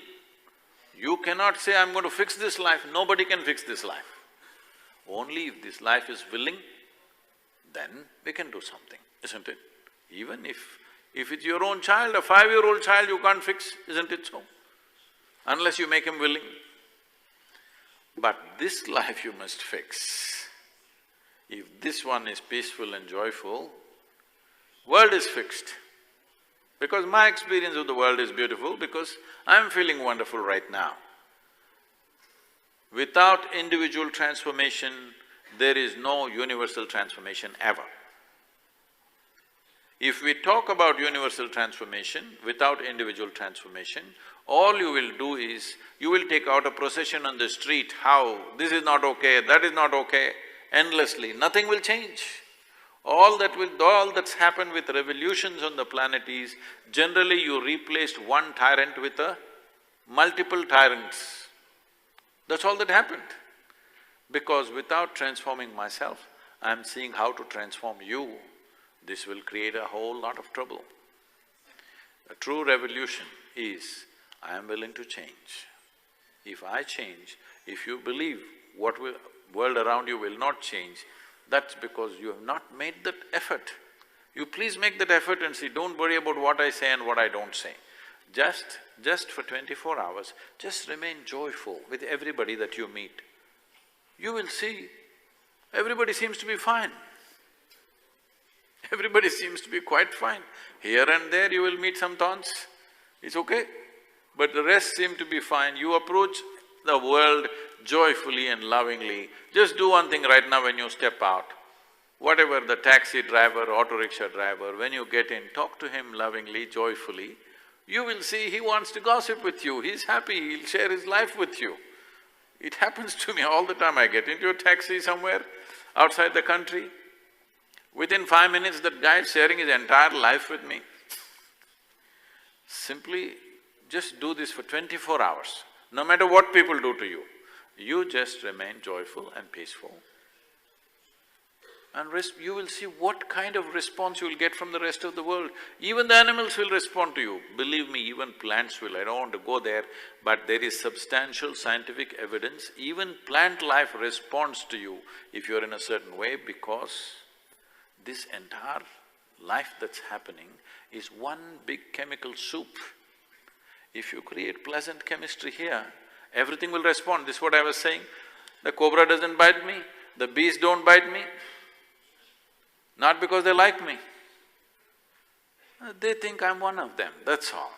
Speaker 4: You cannot say, I'm going to fix this life, nobody can fix this life. Only if this life is willing, then we can do something, isn't it? Even if it's your own child, a 5-year-old child you can't fix, isn't it so? Unless you make him willing. But this life you must fix. If this one is peaceful and joyful, world is fixed. Because my experience of the world is beautiful, because I'm feeling wonderful right now. Without individual transformation, there is no universal transformation ever. If we talk about universal transformation without individual transformation, all you will do is, you will take out a procession on the street, how this is not okay, that is not okay, endlessly, nothing will change. All that's happened with revolutions on the planet is, generally you replaced one tyrant with multiple tyrants. That's all that happened. Because without transforming myself, I'm seeing how to transform you. This will create a whole lot of trouble. A true revolution is, I am willing to change. If I change, if you believe world around you will not change, that's because you have not made that effort. You please make that effort and see, don't worry about what I say and what I don't say. Just for 24 hours, just remain joyful with everybody that you meet. You will see, everybody seems to be fine. Everybody seems to be quite fine. Here and there you will meet some thorns, it's okay. But the rest seem to be fine. You approach the world joyfully and lovingly. Just do one thing right now when you step out. Whatever the taxi driver, auto rickshaw driver, when you get in, talk to him lovingly, joyfully. You will see he wants to gossip with you, he's happy, he'll share his life with you. It happens to me all the time. I get into a taxi somewhere outside the country. Within 5 minutes, that guy is sharing his entire life with me. Simply just do this for 24 hours. No matter what people do to you, you just remain joyful and peaceful. And you will see what kind of response you will get from the rest of the world. Even the animals will respond to you. Believe me, even plants will. I don't want to go there, but there is substantial scientific evidence. Even plant life responds to you if you're in a certain way, because this entire life that's happening is one big chemical soup. If you create pleasant chemistry here, everything will respond. This is what I was saying. The cobra doesn't bite me, the bees don't bite me, not because they like me. They think I'm one of them, that's all.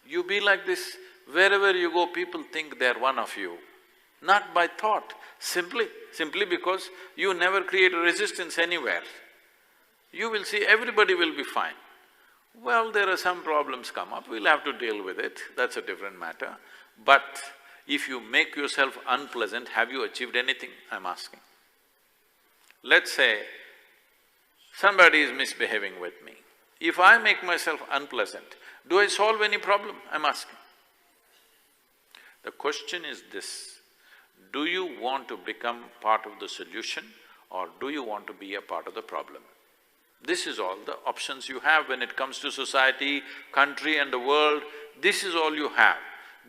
Speaker 4: You be like this, wherever you go, people think they're one of you. Not by thought, simply because you never create a resistance anywhere. You will see everybody will be fine. Well, there are some problems come up, we'll have to deal with it, that's a different matter. But if you make yourself unpleasant, have you achieved anything, I'm asking? Let's say somebody is misbehaving with me. If I make myself unpleasant, do I solve any problem, I'm asking? The question is this: do you want to become part of the solution or do you want to be a part of the problem? This is all the options you have when it comes to society, country and the world. This is all you have.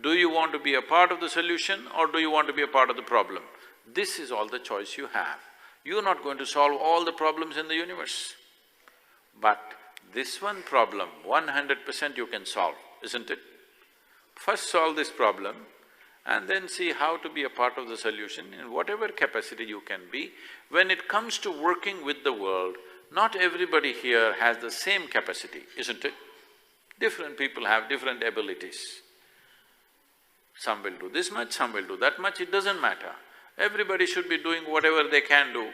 Speaker 4: Do you want to be a part of the solution or do you want to be a part of the problem? This is all the choice you have. You're not going to solve all the problems in the universe. But this one problem, 100% you can solve, isn't it? First solve this problem and then see how to be a part of the solution in whatever capacity you can be. When it comes to working with the world, not everybody here has the same capacity, isn't it? Different people have different abilities. Some will do this much, some will do that much, it doesn't matter. Everybody should be doing whatever they can do.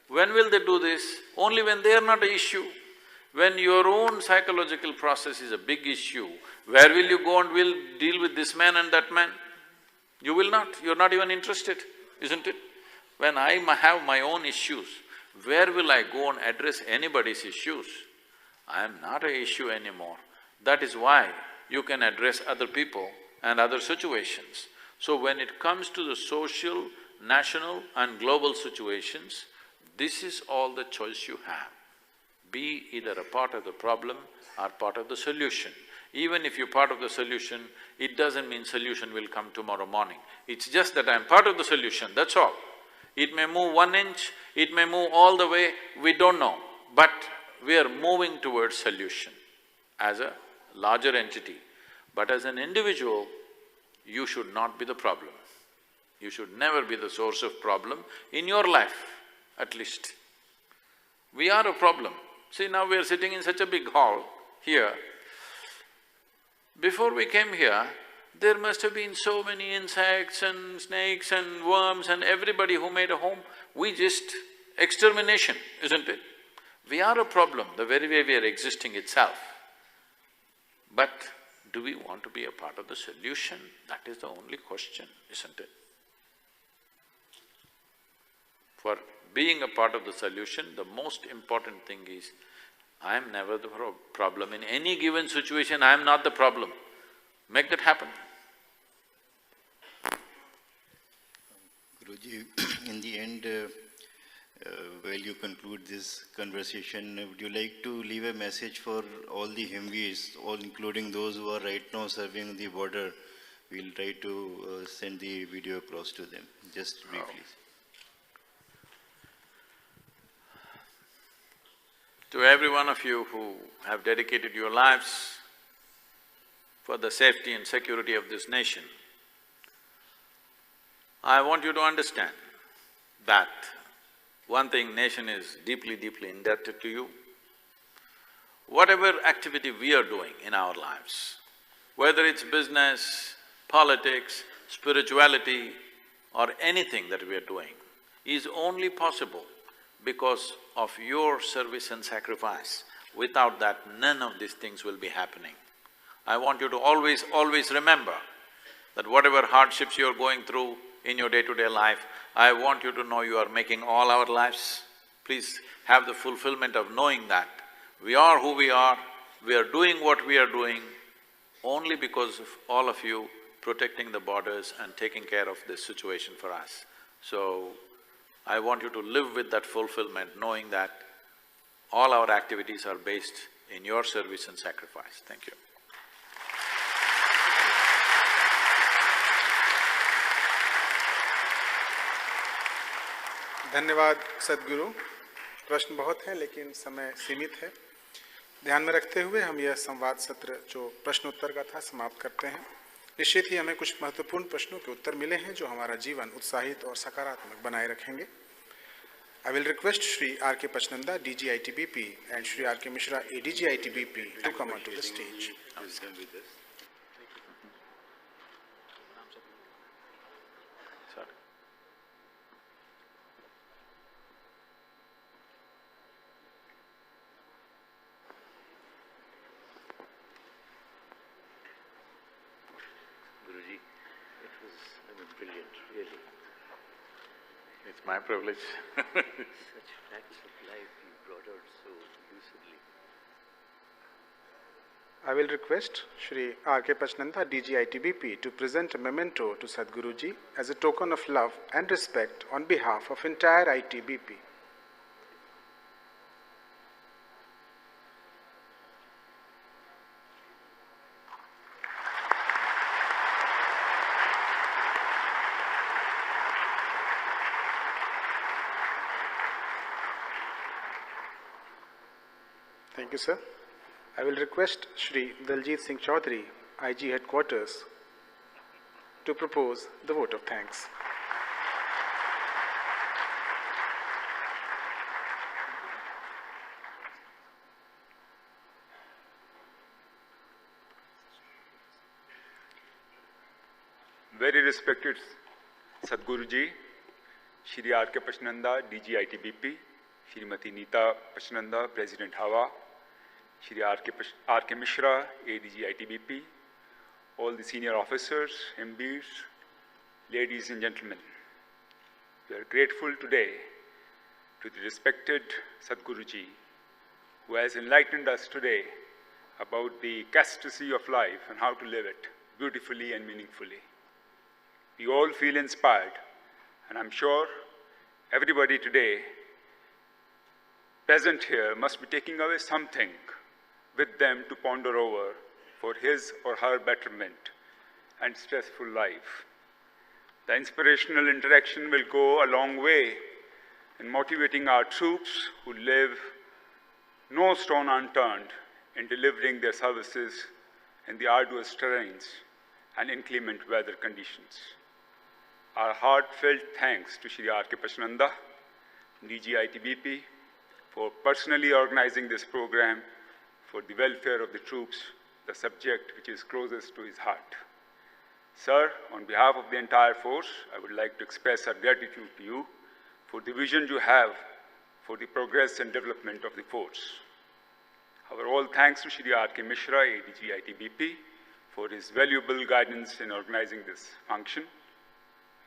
Speaker 4: When will they do this? Only when they are not an issue. When your own psychological process is a big issue, where will you go and will deal with this man and that man? You will not, you're not even interested, isn't it? When I have my own issues, where will I go and address anybody's issues? I am not an issue anymore. That is why you can address other people and other situations. So when it comes to the social, national and global situations, this is all the choice you have. Be either a part of the problem or part of the solution. Even if you're part of the solution, it doesn't mean solution will come tomorrow morning. It's just that I'm part of the solution, that's all. It may move 1 inch, it may move all the way, we don't know, but we are moving towards solution as a larger entity. But as an individual, you should not be the problem. You should never be the source of problem in your life, at least. We are a problem. See, now we are sitting in such a big hall here. Before we came here, there must have been so many insects and snakes and worms and everybody who made a home. We just… extermination, isn't it? We are a problem, the very way we are existing itself. But do we want to be a part of the solution? That is the only question, isn't it? For being a part of the solution, the most important thing is, I am never the problem. In any given situation, I am not the problem. Make that happen.
Speaker 13: Guruji, in the end, while you conclude this conversation, would you like to leave a message for all the Himveers, all including those who are right now serving the border? We'll try to send the video across to them, just briefly.
Speaker 4: To every one of you who have dedicated your lives for the safety and security of this nation, I want you to understand that one thing, nation is deeply, deeply indebted to you. Whatever activity we are doing in our lives, whether it's business, politics, spirituality or anything that we are doing is only possible because of your service and sacrifice. Without that, none of these things will be happening. I want you to always remember that whatever hardships you're going through in your day-to-day life, I want you to know you are making all our lives. Please have the fulfillment of knowing that we are who we are doing what we are doing only because of all of you protecting the borders and taking care of this situation for us. So, I want you to live with that fulfillment, knowing that all our activities are based in your service and sacrifice. Thank you.
Speaker 1: धन्यवाद सद्गुरु। प्रश्न बहुत हैं लेकिन समय सीमित है। ध्यान में रखते हुए हम यह संवाद सत्र जो प्रश्नोत्तर का था समाप्त करते हैं। निश्चित ही हमें कुछ महत्वपूर्ण प्रश्नों के उत्तर मिले हैं जो हमारा जीवन उत्साहित और सकारात्मक बनाए रखेंगे। I will request Shri R.K. Pachnanda, DG ITBP, and Shri R.K. Mishra, ADG ITBP, to come onto the stage.
Speaker 4: Guruji, it was brilliant, really. It's my privilege.
Speaker 5: Such facts of life you brought out so lucidly.
Speaker 1: I will request Shri R.K. Pachnanda, DG ITBP, to present a memento to Sadhguruji as a token of love and respect on behalf of entire ITBP. Thank you, sir. I will request Shri Daljit Singh Chaudhary, IG Headquarters, to propose the vote of thanks.
Speaker 22: Very respected Sadhguruji, Shri R.K. Pachnanda, DG ITBP, Shrimati Neeta Pachnanda, President Hawa, Shri R.K. Mishra, ADG ITBP, all the senior officers, Himveers, ladies and gentlemen. We are grateful today to the respected Sadhguruji who has enlightened us today about the ecstasy of life and how to live it beautifully and meaningfully. We all feel inspired, and I'm sure everybody today present here must be taking away something with them to ponder over for his or her betterment and stressful life. The inspirational interaction will go a long way in motivating our troops who leave no stone unturned in delivering their services in the arduous terrains and inclement weather conditions. Our heartfelt thanks to Shri R.K. Pachnanda, DG ITBP, for personally organizing this program for the welfare of the troops, the subject which is closest to his heart. Sir, on behalf of the entire force, I would like to express our gratitude to you for the vision you have for the progress and development of the force. Our all thanks to Shri R.K. Mishra, ADG ITBP, for his valuable guidance in organizing this function.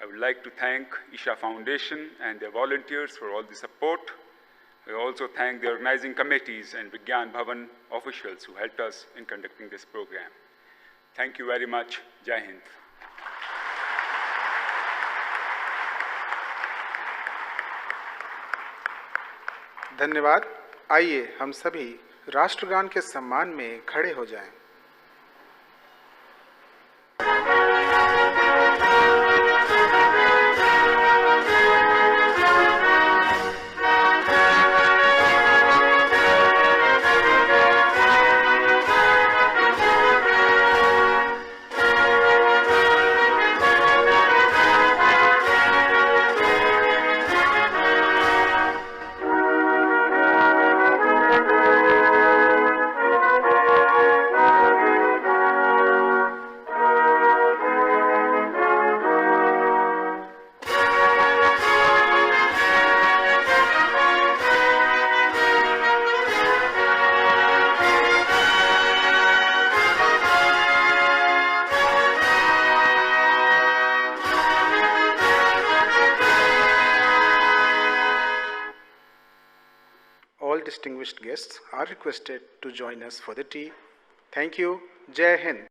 Speaker 22: I would like to thank Isha Foundation and their volunteers for all the support. I also thank the organizing committees and Vigyan Bhavan officials who helped us in conducting this program. Thank you very much. Jai Hind.
Speaker 1: धन्यवाद। आइए हम सभी राष्ट्रगान के सम्मान में खड़े हो जाएं। distinguished guests are requested to join us for the tea. Thank you. Jai Hind.